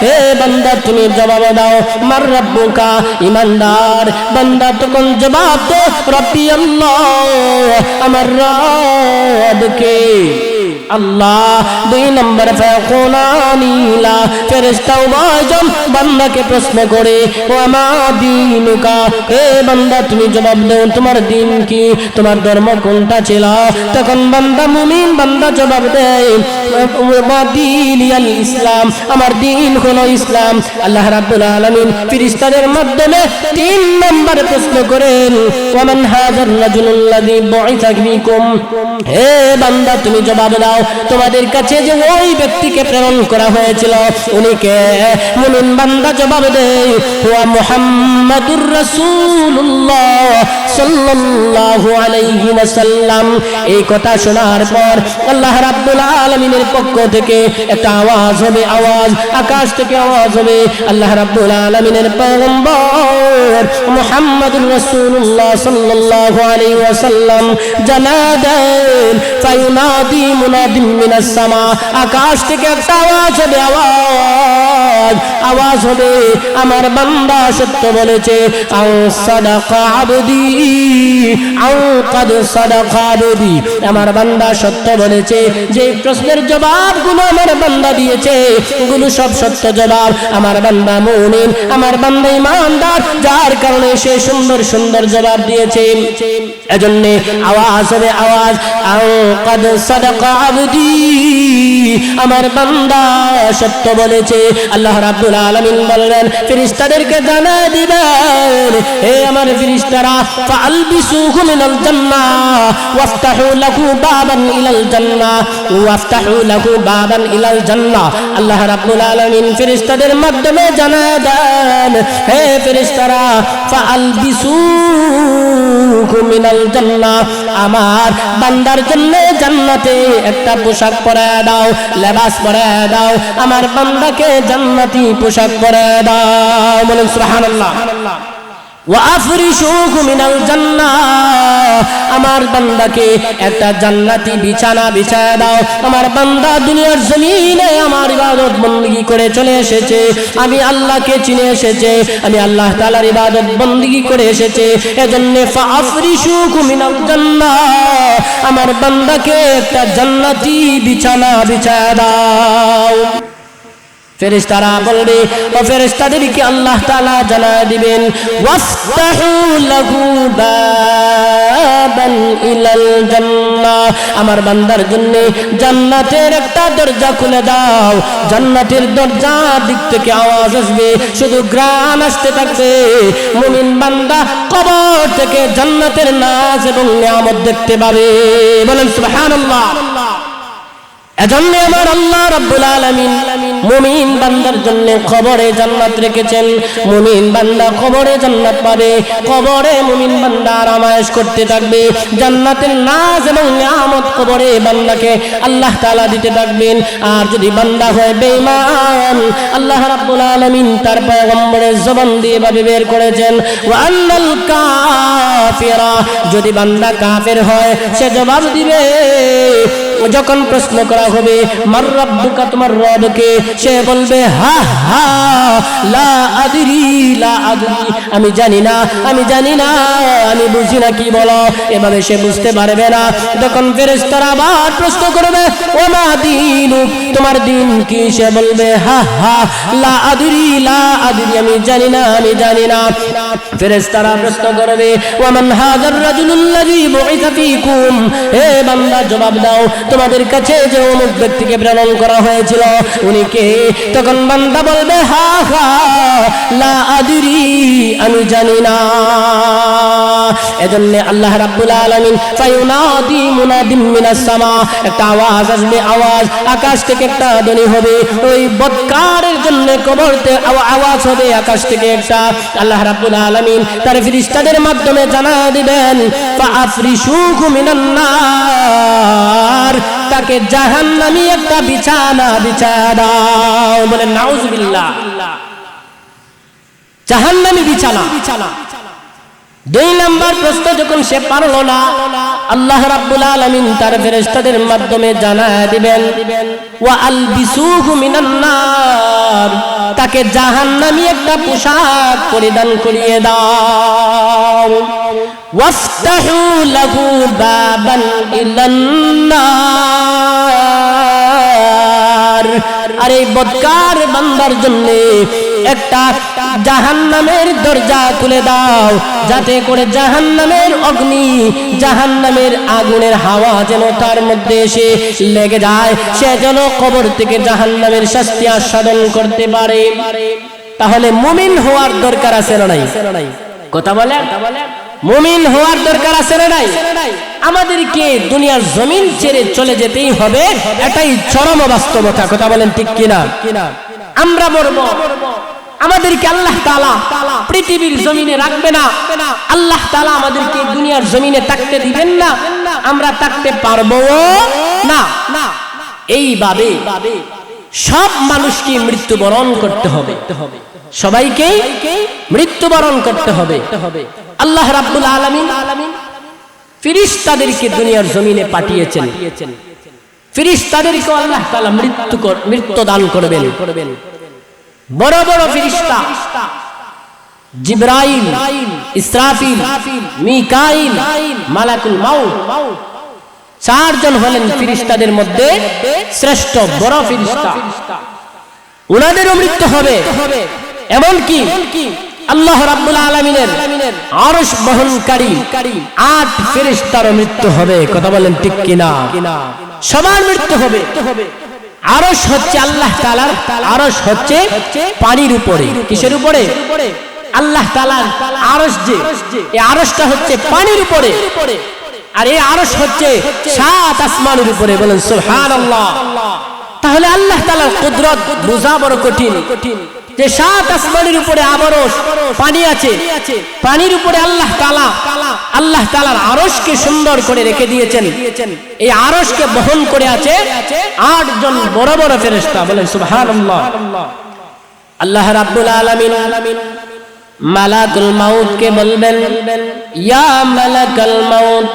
A: হে বান্দা তুমি জবাব দাও, মার রাব্বুকা, ইমানদার বান্দা তখন জবাব দেয়, রব্বি আল্লাহ, আমার রব কে? আল্লাহ। 2 নম্বর ফায়াকুলানি লা, ফেরেশতা উভয়জন বান্দাকে প্রশ্ন করে, ওয়া দীনুকা, হে বান্দা তুমি জবাব দাও তোমার দিন কি, তোমার ধর্ম কোনটা ছিল? তখন বান্দা মুমিন বান্দা জবাব দেয়, ওয়া দীনিয়াল ইসলাম, আমার দিন হলো ইসলাম। আল্লাহ রাব্বুল আলামিন ফেরেশতাদের মাধ্যমে 3 নম্বর প্রশ্ন করেন, ওয়া মান হাযার রাজুলুল্লাযী বুইসা ফীকুম, হে বান্দা তুমি জবাব দাও দাও তোমাদের কাছে যে ওই ব্যক্তিকে প্রেরণ করা হয়েছিল উনি কে? মুমিন বান্দা জবাব দেয় হুয়া মুহাম্মাদুর রাসূলুল্লাহ সাল্লাল্লাহু আলাইহি ওয়াসাল্লাম। এই কথা শোনার পর আল্লাহ রাব্বুল আলামিনের পক্ষ থেকে একটা আওয়াজ হবে, আওয়াজ আকাশ থেকে আওয়াজ হবে। আল্লাহ রাব্বুল আলামিনের পয়গম্বর মুহাম্মাদুর রাসূলুল্লাহ সাল্লাল্লাহু আলাইহি ওয়াসাল্লাম জানাদেন ফায়ুনাদি মুনাদিম মিনাস সামা। আকাশ থেকে একটা আওয়াজ হবে, আওয়াজ হবে আমার বান্দা সত্য বলেছে। আও সাদাকা আবদি আও কাদ সাদাকা আবদি, আমার বান্দা সত্য বলেছে। যে প্রশ্নের জবাবগুলো আমার বান্দা দিয়েছে এগুলো সব সত্য জবাব। আমার বান্দা মুমিন, আমার বান্দা ঈমানদার, যার কারণে সে সুন্দর সুন্দর জবাব দিয়েছে। এজন্য আওয়াজ হবে, আওয়াজ আও কাদ সাদাকা আবদি, আমার বান্দা সত্য বলেছে। আল্লাহ রাব্বুল আলামিন বললেন ফেরেশতাদেরকে জানায় দিবেন হে আমার ফেরেশতারা ফালবিসুহু মিনাল জান্নাহ ওয়াফতাহু লাহু বাবান ইলাল জান্নাহ ওয়াফতাহু লাহু বাবান ইলাল জান্নাহ। আল্লাহ রাব্বুল আলামিন ফেরেশতাদের মাধ্যমে জানায় দেন হে ফেরেশতারা ফালবিসুহু মিনাল জান্নাহ, আমার বান্দার জন্য জান্নাতে একটা পোশাক পরায় দাও, লেবাস পরায় দাও, আমার বান্দাকে জান্নাতি পোশাক পরায় দাও। বলেন সুবহানাল্লাহ। ওয়া আফরিশুহু মিনাল জান্নাহ, আমার বান্দাকে একটা জান্নাতি বিছানা বিছায় দাও। আমার বান্দা দুনিয়ার জমিনে আমার ইবাদত বندگی করে চলে এসেছে, আমি আল্লাহকে চিনে এসেছে, আমি আল্লাহ তাআলার ইবাদত বندگی করে এসেছে। এজন্য ফাআফরিশুহু মিনাল জান্নাহ, আমার বান্দাকে একটা জান্নাতি বিছানা বিছায় দাও। ফেরেশতারা বলবে ও ফেরেশতাদেরকে আল্লাহ তাআলা জানায় দিবেন ওয়াফতাহু লাহু বাবান ইলাল জান্নাহ, আমার বান্দার জন্য জান্নাতের একটা দরজা খুলে দাও। জান্নাতের দরজা দিক থেকে আওয়াজ আসবে, শুধু ঘ্রাণ আসতে থাকবে। মুমিন বান্দা কবর থেকে জান্নাতের নাজ এবং নিয়ামত দেখতে পাবে। বলেন সুবহানাল্লাহ। এজন্য আমার আল্লাহ রাব্বুল আলামিন মুমিন বান্দার জন্য কবরে জান্নাত রেখেছেন। মুমিন বান্দা কবরে জান্নাত পাবে, কবরে মুমিন বান্দা আরামায়েশ করতে থাকবে। জান্নাতের নাজ এবং নিয়ামত কবরে বান্দাকে আল্লাহ তাআলা দিতে থাকবেন। আর যদি বান্দা হয় বেঈমান, আল্লাহ রাব্বুল আলামিন তার পয়গম্বরের জবান দিয়ে ভাবে বের করেছেন ওয়া আন্নাল কাফিরা, যদি বান্দা কাফের হয় সে জবাব দিবে যখন প্রশ্ন করা হবে মার রাব্বুকা, তোমার রব কে? সে বলবে হা হা লা আদরি লা আদরি, আমি জানি না, আমি জানি না, আমি বুঝি না কি বলো। এভাবে সে বুঝতে পারবে না। তখন ফেরেশতারা আবার প্রশ্ন করবে ওয়া মা দীনুক, তোমার দিন কি? সে বলবে হা হা লা আদরি লা আদরি, আমি জানি না, আমি জানি না। ফেরেশতারা প্রশ্ন করবে ওয়া মান হাযার রাজুলুল্লাযী বুইসা ফীকুম, হে বান্দা জবাব দাও তোমাদের কাছে যে অমুক ব্যক্তিকে প্রেরণ করা হয়েছিল উনি কে? তখন বান্দা বলবে হা হা লা আদরি, আমি জানি না। এজন্য আল্লাহ রাব্বুল আলামিন ফায়ুনাদি মুনাদিম মিনাস সামা, একটা আওয়াজ আসবে, আওয়াজ আকাশ থেকে একটা ধ্বনি হবে। ওই বদকারের জন্য কবরতে আওয়াজ হবে আকাশ থেকে একটা। আল্লাহ রাব্বুল আলামিন তার ফেরেশতাদের মাধ্যমে জানায় দিবেন ফাআফরিশুহু মিনান নার, তাকে জাহান্নামী একটা বিছানা বিছায়া দাও। বলেন নাউজুবিল্লাহ। জাহান্নামী বিছানা। দুই নাম্বার প্রশ্ন যখন সে পারল না, আল্লাহ রাব্বুল আলামিন তার ফেরেশতাদের মাধ্যমে জানায় দিবেন ওয়া আলবিসুহু মিনান নার, তাকে জাহান্নামী একটা পোশাক পরিধান করিয়ে দাও। ওয়াফতাহু লাহু বাবান ইলান নার, আর এই বদকার বান্দার জন্য একটা জাহান্নামের দরজা খুলে দাও, যাতে করে জাহান্নামের অগ্নি, জাহান্নামের আগুনের হাওয়া যেন তার মধ্যে এসে লেগে যায়, সে যেন কবর থেকে জাহান্নামের শাস্তি আস্বাদন করতে পারে। তাহলে মুমিন হওয়ার দরকার আছে না নাই? কথা বলে মুমিন হওয়ার দরকার আছে না নাই? আমাদেরকে দুনিয়ার জমিন ছেড়ে চলে যেতেই হবে, এটাই চরম বাস্তবতা। কথা বলেন ঠিক কিনা? আমরা মরব, আমাদেরকে আল্লাহ তাআলা পৃথিবীর জমিনে রাখবে না, আল্লাহ তাআলা আমাদেরকে দুনিয়ার জমিনে থাকতে দিবেন না, আমরা থাকতে পারবো না। এইভাবে সব মানুষকে মৃত্যুবরণ করতে হবে, সবাইকে মৃত্যুবরণ করতে হবে। আল্লাহ রাব্বুল আলামিন ফেরেশতাদেরকে দুনিয়ার জমিনে পাঠিয়েছেন, ফেরেশতাদেরকে আল্লাহ তাআলা মৃত্যু দান করবেন। বড় বড় ফেরেশতা জিবরাইল, ইসরাফিল, মিকাইল, মালাকুল মাউত, চারজন হলেন ফেরেশতাদের মধ্যে শ্রেষ্ঠ বড় ফেরেশতা। ওনাদেরও মৃত্যু হবে। এমনকি আল্লাহ রাব্বুল আলামিনের আরশ বহনকারী 8 ফেরেশতারও মৃত্যু হবে। কথা বলেন ঠিক কিনা? সবার মৃত্যু হবে। আরশ হচ্ছে আল্লাহ তাআলার, আরশ হচ্ছে পানির উপরে। কিসের উপরে? আল্লাহ তাআলার আরশ, যে এই আরশটা হচ্ছে পানির উপরে, আর এই আরশ হচ্ছে 7 আসমানের উপরে। বলেন সুবহানাল্লাহ। তাহলে আল্লাহ তাআলার কুদরত বোঝা বড় কঠিন, যে 7 আসমানের উপরে আবারও পানি আছে, পানির উপরে আল্লাহ তাআলার আরশকে সুন্দর করে রেখে দিয়েছেন। এই আরশকে বহন করে আছে 8 জন বড় বড় ফেরেশতা। বলেন সুবহানাল্লাহ। আল্লাহ রাব্বুল আলামিন মালাকুল মাউত কে বলবেন, ইয়া মালাকাল মাউত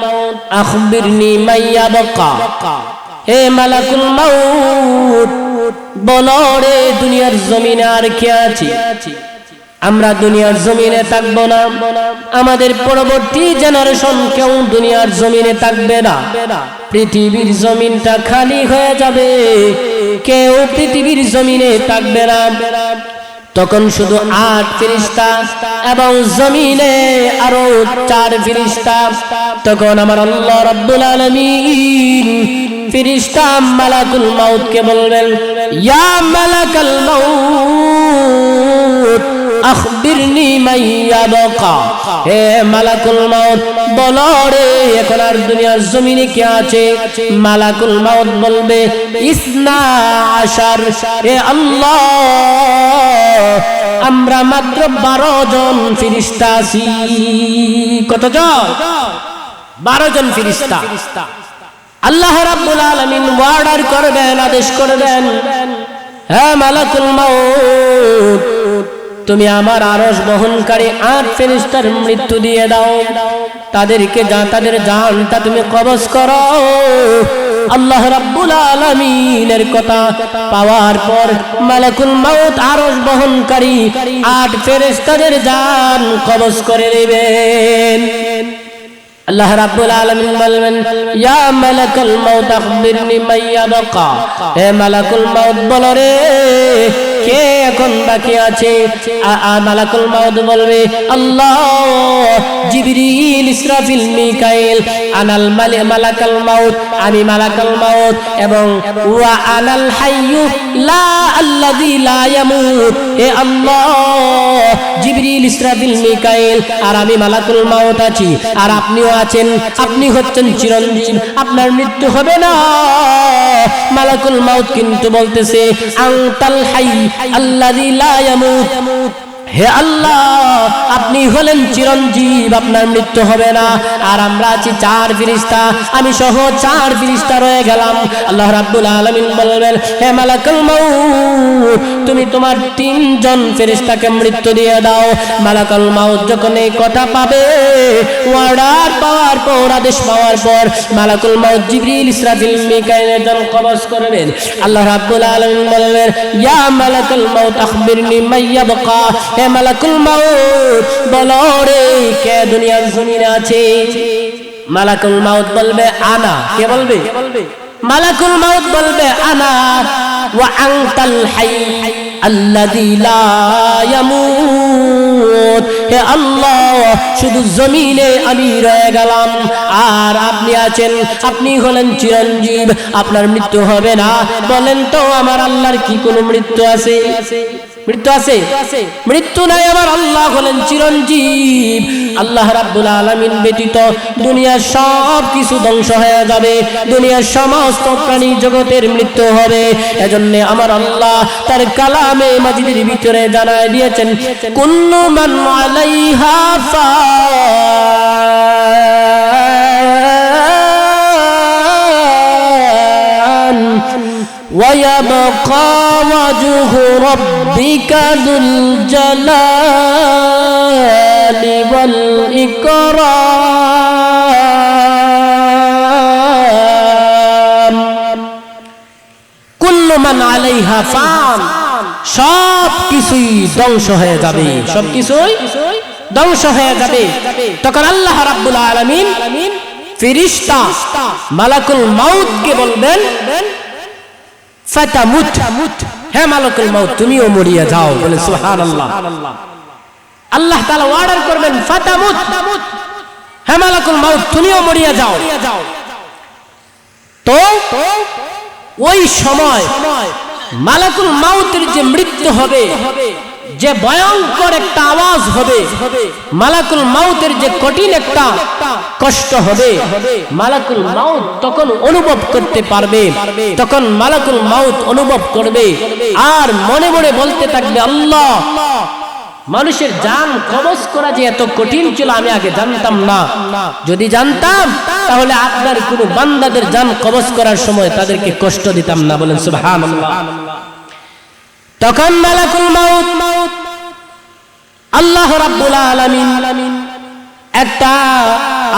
A: আখবিরনি মাইয়াবকা। হে মালাকুল মাউত, বলো রে দুনিয়ার জমিনে আর কে আছে? আমরা দুনিয়ার জমিনে থাকবো না, আমাদের পরবর্তী জেনারেশন কেউ দুনিয়ার জমিনে থাকবে না। পৃথিবীর জমিনটা খালি হয়ে যাবে, কেউ পৃথিবীর জমিনে থাকবে না। তখন শুধু 8 ফেরেশতা এবং জমিনে আরো 4 ফেরেশতা। তখন আমার আল্লাহ রাব্বুল আলামিন ফেরেশতা মালাকুল মাউত কে বলবেন, ইয়া মালাকাল মাউত আখবিরনি মাইয়াবকা। হে মালাকুল মাউত, বলো রে এখন আর দুনিয়ার জমিনে কে আছে? মালাকুল মাউত বলবে, 12। হে আল্লাহ, আমরা মাত্র 12 জন ফেরেশতা আছি। কতজন? 12 জন ফেরেশতা। আল্লাহ রাব্বুল আলামিন অর্ডার করবেন, আদেশ করবেন, হে মালাকুল মাউত, তুমি আমার আরশ বহনকারী 8 ফেরেশতার মৃত্যু দিয়ে দাও, তাদেরকে তাদের জানটা তুমি কবজ করো। আল্লাহ রাব্বুল আলামিনের কথা পাওয়ার পর মালাকুল মাউত আরশ বহনকারী 8 ফেরেশতাদের জান কবজ করে নেবেন। আল্লাহ রাব্বুল আলামিন বলবেন, ইয়া মালাকুল মাউত আখবিরনি মাইয়াবকা। হে মালাকুল মাউত, বলো রে কে এখন বাকি আছে? মালাকুল মাউত বলবে, আল্লাহ, জিবরিল, ইসরাফিল, মিকাইল, আনাল মালাকুল মাউত, আমি মালাকুল মাউত, এবং ওয়া আনাল হাইয়্যু লা আল্লাযী লা ইয়ামুত। হে আল্লাহ, জিবরিল, ইসরাফিল, মিকাইল আর আমি মালাকুল মাউত আছি, আর আপনিও আছেন। আপনি হচ্ছেন চিরঞ্জীব, আপনার মৃত্যু হবে না। মালাকুল মাউত কিন্তু বলতেছে, আনতাল হাই আল্লাযী লা ইয়ামুত। হে আল্লাহ, আপনি হলেন চিরঞ্জীব, আপনার মৃত্যু হবে না। আর আমরা আছি 4 ফেরেশতা, আমি সহ 4 ফেরেশতা রয়ে গেলাম। আল্লাহ রাব্বুল আলামিন বলবেন, হে মালাকুল মাউত, তুমি তোমার 3 জন ফেরেশতাকে মৃত্যু দিয়ে দাও। মালাকুল মাউত যখন এই কথা পাবে, অর্ডার পাওয়ার পর, আদেশ পাওয়ার পর, মালাকুল মাউত জিবরিল, ইসরাফিল, মিকাইলের জন কবজ করবেন। আল্লাহ রাব্বুল আলামিন বলবেন, ইয়া মালাকুল মাউত আখবিরনি মাইয়াবকা। হে মালাকুল মাউত, বলো রে কে দুনিয়ার জমিনে আছে? মালাকুল মাউত বলবে, আনা। কে বলবে? মালাকুল মাউত বলবে, আনা। ওয়া আনতাল হাই আল্লাযী লা ইয়ামুত। হে আল্লাহ শুধু জমিনে আমি রয়ে গেলাম আর আপনি আছেন, আপনি হলেন চিরঞ্জীব, আপনার মৃত্যু হবে না। বলেন তো আমার আল্লাহর কি কোনো মৃত্যু আছে? মৃত্যু আছে? মৃত্যু নাই। আমার আল্লাহ হলেন চিরঞ্জীব। আল্লাহ রাব্বুল আলামিন ব্যতীত দুনিয়ার সব কিছু ধ্বংস হয়ে যাবে, দুনিয়ার সমস্ত প্রাণী জগতের মৃত্যু হবে। এজন্য আমার আল্লাহ তার কালামে মাজিদের ভিতরে জানায় দিয়েছেন, কুল্লু মান আলাইহা ফান ويبقى وجه ربك ذو الجلال والإكرام كل من عليها فان সব কিছুই ধ্বংস হয়ে যাবে, সব কিছুই ধ্বংস হয়ে যাবে। তখন আল্লাহ রাব্বুল আলামিন ফেরেশতা মালাকুল মাউতকে বলবেন, ফাতামুত, হে মালাকুল মাউত তুমিও মরিয়া যাও। বলে সুবহানাল্লাহ। আল্লাহ তাআলা অর্ডার করবেন, ফাতামুত, হে মালাকুল মাউত তুমিও মরিয়া যাও। তো ওই সময় মালাকুল মাউতের যে মৃত্যু হবে, যে ভয়ঙ্কর একটা আওয়াজ হবে, মালাকুল মাউতের যে কঠিন একটা কষ্ট হবে, মালাকুল মাউত তখন অনুভব করতে পারবে। তখন মালাকুল মাউত অনুভব করবে আর মনে মনে বলতে থাকবে, আল্লাহ মানুষের জান কবজ করা যে এত কঠিন ছিল আমি আগে জানতাম না। যদি জানতাম তাহলে আপনার কোন বান্দাদের জান কবজ করার সময় তাদেরকে কষ্ট দিতাম না। বলেন সুবহানাল্লাহ। তখন মালাকুল মাউত আল্লাহ রাব্বুল আলামিন একটা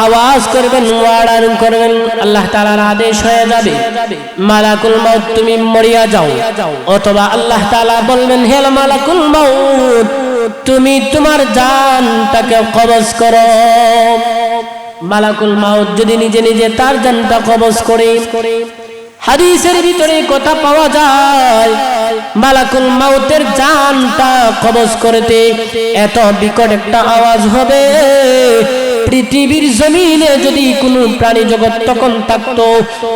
A: আওয়াজ করবেন, ওয়ার্ডার করবেন, আল্লাহ তাআলার আদেশ হয়ে যাবে, মালাকুল মাউত তুমি মরিয়া যাও। অথবা আল্লাহ তাআলা বলবেন, হে মালাকুল মাউত তুমি তোমার জানটাকে কবজ করো। মালাকুল মাউত যদি নিজে নিজে তার জানটা কবজ করে, হাদিসের ভিতরে কথা পাওয়া যায় মালাকুল মাউতের জানটা কবজ করতে এত বিকট একটা আওয়াজ হবে, পৃথিবীর জমিনে যদি কোনো প্রাণী জগৎ তখন থাকতো,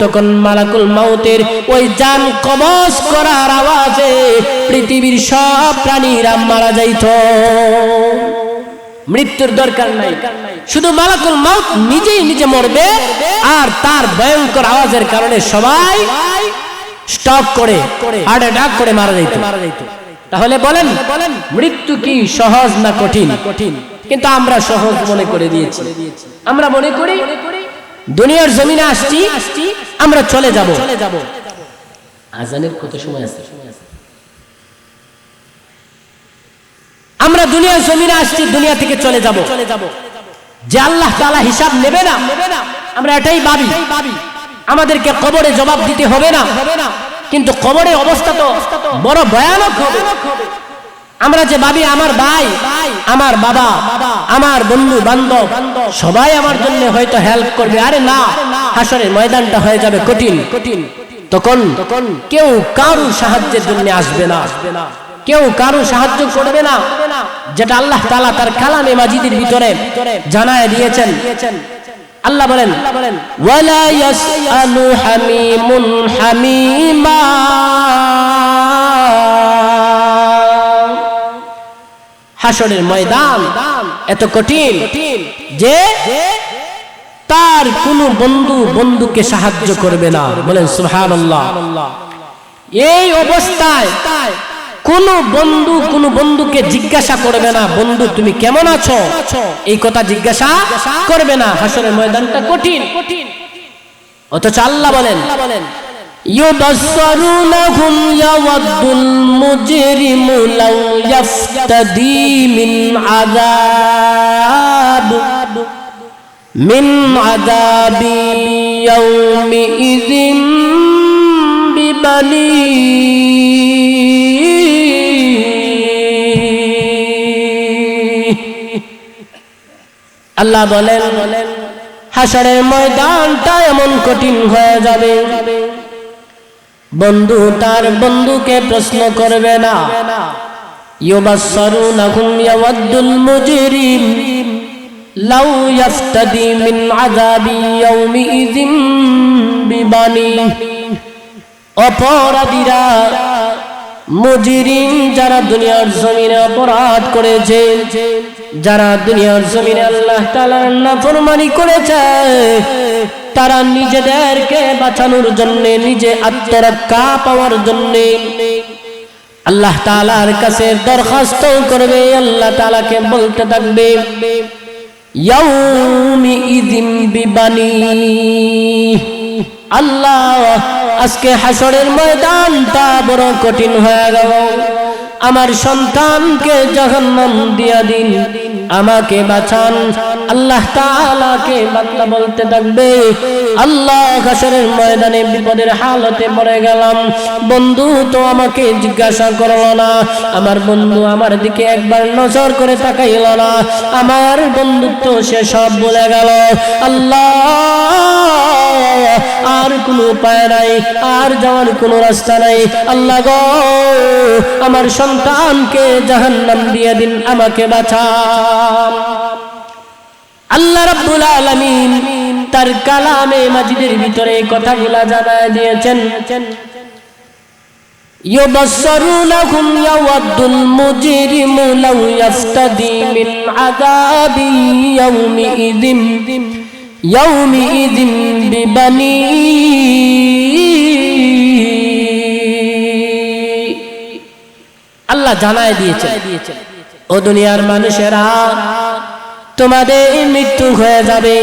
A: তখন মালাকুল মাউতের ওই জান কবজ করার আওয়াজে পৃথিবীর সব প্রাণীরা মারা যাইত। মৃত্যুর দরকার নাই, শুধু মালাকুল মাউত নিজেই নিজে মরবে আর তার ভয়ঙ্কর আওয়াজের কারণে সবাই স্টপ করে হার্ট অ্যাটাক করে মারা যাইত। তাহলে বলেন মৃত্যু কি সহজ না কঠিন? কিন্তু আমরা সহজ মনে করে দিয়েছি। আমরা মনে করি দুনিয়ার জমিনে আসছি, আমরা চলে যাব। আজানের কত সময় আছে? আমরা দুনিয়ার জমিনে আসছি, দুনিয়া থেকে চলে যাব। যে আল্লাহ তাআলা হিসাব নেবে না, আমরা এটাই ভাবি। আমাদেরকে কবরে জবাব দিতে হবে না, কিন্তু কবরের অবস্থা তো বড় ভয়ানক হবে। আমরা যে ভাবি আমার ভাই, আমার বাবা, আমার বন্ধু বান্ধব সবাই আমার জন্য হয়তো হেল্প করবে, আরে না, হাসরের ময়দানটা হয়ে যাবে কঠিন। তখন কেউ কারো সাহায্যের জন্য আসবে না, কেউ কারো সাহায্য করবে না, যেটা আল্লাহ তাআলা তার কালামে মাজিদের ভিতরে জানায় দিয়েছেন। আল্লাহ বলেন, ওয়ালা ইয়াসআলু হামিমুন হামিমা, হাসরের ময়দান এত কঠিন যে তার কোন বন্ধু বন্ধুকে সাহায্য করবে না। বলেন সুবহানাল্লাহ। এই অবস্থায় কোন বন্ধু কোন বন্ধুকে জিজ্ঞাসা করবে না, বন্ধু তুমি কেমন আছো, এই কথা জিজ্ঞাসা করবে না। হাসরের ময়দানটা কঠিন। অথচ আল্লাহ বলেন, يبصرونهم يود المجرم لو يفتدي من عذاب يومئذ ببنيه। আল্লাহ বলেন হাসরের ময়দানটা এমন কঠিন হয়ে যাবে, বন্ধু তার বন্ধুকে প্রশ্ন করবে না, يبصرونهم يود المجرم لو يفتدي من عذاب يومئذ ببنيه অপরাধীরা মুজরিম যারা দুনিয়ার জমিনে অপরাধ করেছে, যারা দুনিয়ার জমিনে আল্লাহ তাআলার নাফরমানি করেছে, তারা নিজেদেরকে বাঁচানোর জন্য, নিজে আত্মরক্ষা পাওয়ার জন্য আল্লাহ তাআলার কাছে দরখাস্ত করবে। আল্লাহ তাআলাকে বলতে থাকবে ইয়াউমি ইযিম বিবানি, আল্লাহ আজকে হাসরের ময়দানটা বড় কঠিন হয়ে গেল, আমার সন্তানকে জাহান্নাম দিয়া দিন, আমাকে বাঁচান। আল্লাহ তাআলাকে বান্দা বলতে থাকবে, আল্লাহ হাসরের ময়দানে বিপদের হালতে পড়ে গেলাম, বন্ধু তো আমাকে জিজ্ঞাসা করলো না, আমার বন্ধু আমার দিকে একবার নজর করে তাকাইল না, আমার বন্ধুত্ব সে সব বলে গেল। আল্লাহ আর কোনো উপায় নাই, আর যাওয়ার কোনো রাস্তা নাই, আল্লাহ গো আমার সন্তানকে জাহান্নাম দিয়ে দিন, আমাকে বাঁচান। আল্লাহ রাব্বুল আলামিন তার কালামে মাজিদের ভিতরে এই কথাগুলা জানায় দিয়েছেন। يبصرونهم يود المجرم لو يفتدي من عذاب يومئذ ببنيه আল্লাহ জানায় দিয়েছেন, ও দুনিয়ার মানুষেরা তোমাদের মৃত্যু হয়ে যাবে,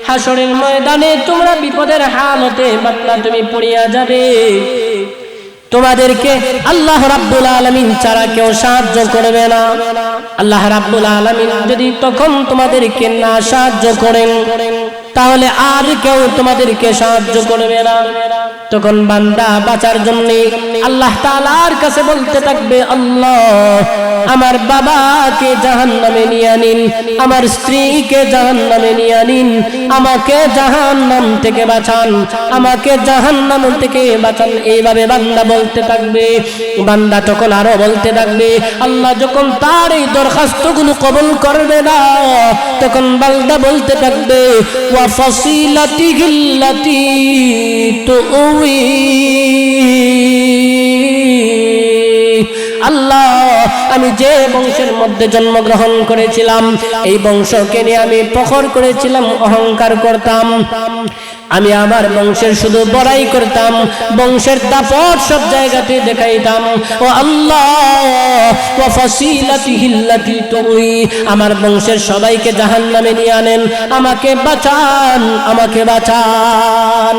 A: হাসরের ময়দানে তোমরা বিপদের হালতে বান্দা তুমি পড়িয়া যাবে, তোমাদেরকে আল্লাহ রাব্বুল আলামিন ছাড়া কেউ সাহায্য করবে না। আল্লাহ রাব্বুল আলামিন যদি তখন তোমাদেরকে না সাহায্য করেন, তাহলে আর কেউ তোমাদেরকে সাহায্য করবে না। তখন বান্দা বাঁচার জন্য আল্লাহ তাআলার কাছে বলতে থাকবে, আল্লাহ আমার বাবাকে জাহান্নামে নিয়ে নিন, আমার স্ত্রীকে জাহান্নামে নিয়ে নিন, আমাকে জাহান্নাম থেকে বাঁচান, আমাকে জাহান্নাম থেকে বাঁচান। এইভাবে বান্দা বলতে থাকবে। বান্দা তখন আরো বলতে থাকবে। আল্লাহ যখন তার এই দরখাস্তগুলো কবুল করবে না, তখন বান্দা বলতে থাকবে, ওয়া ফাসিলাতিহিল্লাতি তুউই, আল্লাহ আমি যে বংশের মধ্যে জন্মগ্রহণ করেছিলাম, এই বংশকে নিয়ে আমি ফখর করেছিলাম, অহংকার করতাম, আমি আমার বংশের শুধু বড়াই করতাম, বংশের দাপট সব জায়গাতে দেখাইতাম। ও আল্লাহ ওয়া ফাসিলাতিহিল্লাতি তুই, আমার বংশের সবাইকে জাহান্নামে নিয়ে আনেন, আমাকে বাঁচান, আমাকে বাঁচান।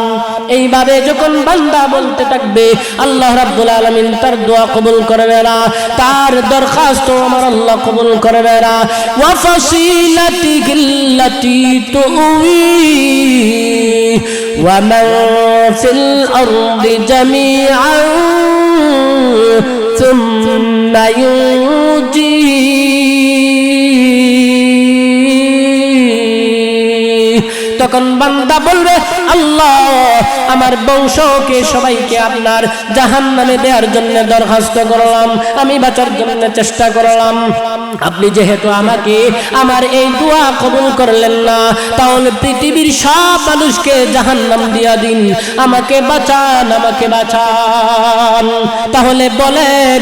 A: এইভাবে যখন বান্দা বলতে থাকবে, আল্লাহ রাব্বুল আলামিন তার দোয়া কবুল করবে না, তার দরখাস্ত আমার আল্লাহ কবুল করবে না। ওয়া ফাসিলাতিহিল্লাতি তুই ومن في الأرض جميعا ثم ينجيه, তখন বান্দা বলবে, আল্লাহ আমার বংশকে সবাইকে আপনার জাহান্নামে দেওয়ার জন্য দরখাস্ত করলাম, আমি বাঁচার জন্য চেষ্টা করলাম, আপনি যেহেতু আমাকে আমার এই দোয়া কবুল করলেন না, তাহলে পৃথিবীর সব মানুষকে জাহান্নাম দিয়া দিন, আমাকে বাঁচান, আমাকে বাঁচান। তাহলে বলেন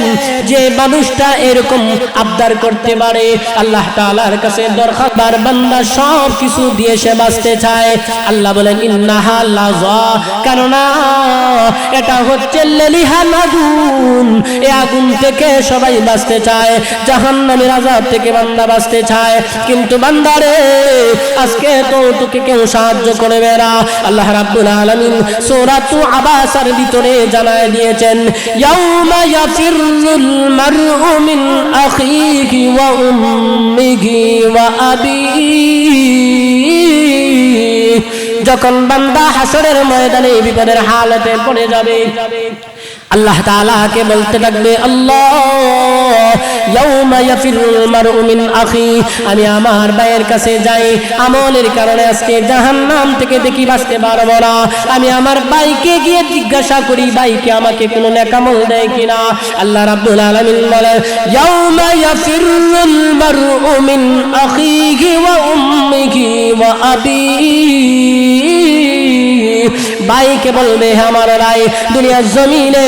A: যে মানুষটা এরকম আবদার করতে পারে, আল্লাহ তাআলার কাছে দরখাস্ত, বান্দা সব কিছু দিয়ে সে বাঁচতে চায়। আল্লাহ বলেন ইন্নাহা লাযা, কেননা এটা হচ্ছে লেলিহান আগুন, এই আগুন থেকে সবাই বাঁচতে চায়, জাহান্নামের আযাব থেকে বান্দা বাঁচতে চায়, কিন্তু বান্দারে আজকে তো তোকে কেউ সাহায্য করবে না। আল্লাহ রাব্বুল আলামিন সূরাতু আবাসার ভিতরে জানায় দিয়েছেন, ইয়াউমা ইয়াফিরুল মারউ মিন আখিহি ওয়া উম্মিহি ওয়া আবিহি, যখন বান্দা হাসরের ময়দানে বিপদের হালতে পড়ে যাবে, আল্লাহ তাআলাকে বলতে থাকবে, আল্লাহ ইয়াউমা ইয়াফিরুল মারউ মিন আখি, আমি আমার ভাইয়ের কাছে যাই, আমলের কারণে আজকে জাহান্নাম থেকে দেখি বাঁচতে পারবো না। আমি আমার ভাইকে গিয়ে জিজ্ঞাসা করি, ভাইকে আমাকে কোনো নেক আমল দেয় কিনা। আল্লাহ রাব্বুল আলামিন বলেন, ইয়াউমা ইয়াফিরুল মারউ মিন আখিহি ওয়া উম্মিহি ওয়া আবিহি, ভাইকে বলবে, আমার ভাই দুনিয়ার জমিনে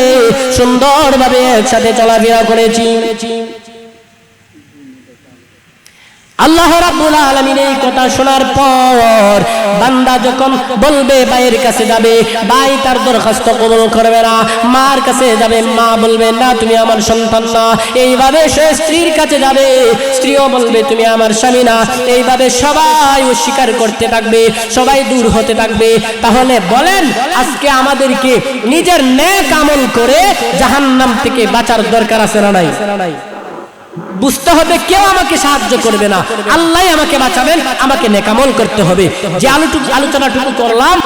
A: সুন্দরভাবে একসাথে চলাফেরা করেছি। আল্লাহ রাব্বুল আলামিন এই কথা শোনার পর বান্দা যখন বলবে ভাইয়ের কাছে যাবে, ভাই তার দরখাস্ত কবুল করবে না। মার কাছে যাবে, মা বলবে না তুমি আমার সন্তান না। এইভাবে সে স্ত্রীর কাছে যাবে, স্ত্রীও বলবে তুমি আমার স্বামী না। এইভাবে সবাই অস্বীকার করতে থাকবে, সবাই দূর হতে থাকবে। তাহলে বলেন, আজকে আমাদেরকে নিজের নেক আমল করে জাহান্নাম থেকে বাঁচার দরকার আছে না নাই? বুঝতে হবে কেউ আমাকে সাহায্য করবে না, আল্লাহ আমাকে বাঁচাবেন, আমাকে নেক আমল করতে হবে। যে আলোচনাটুকু করলাম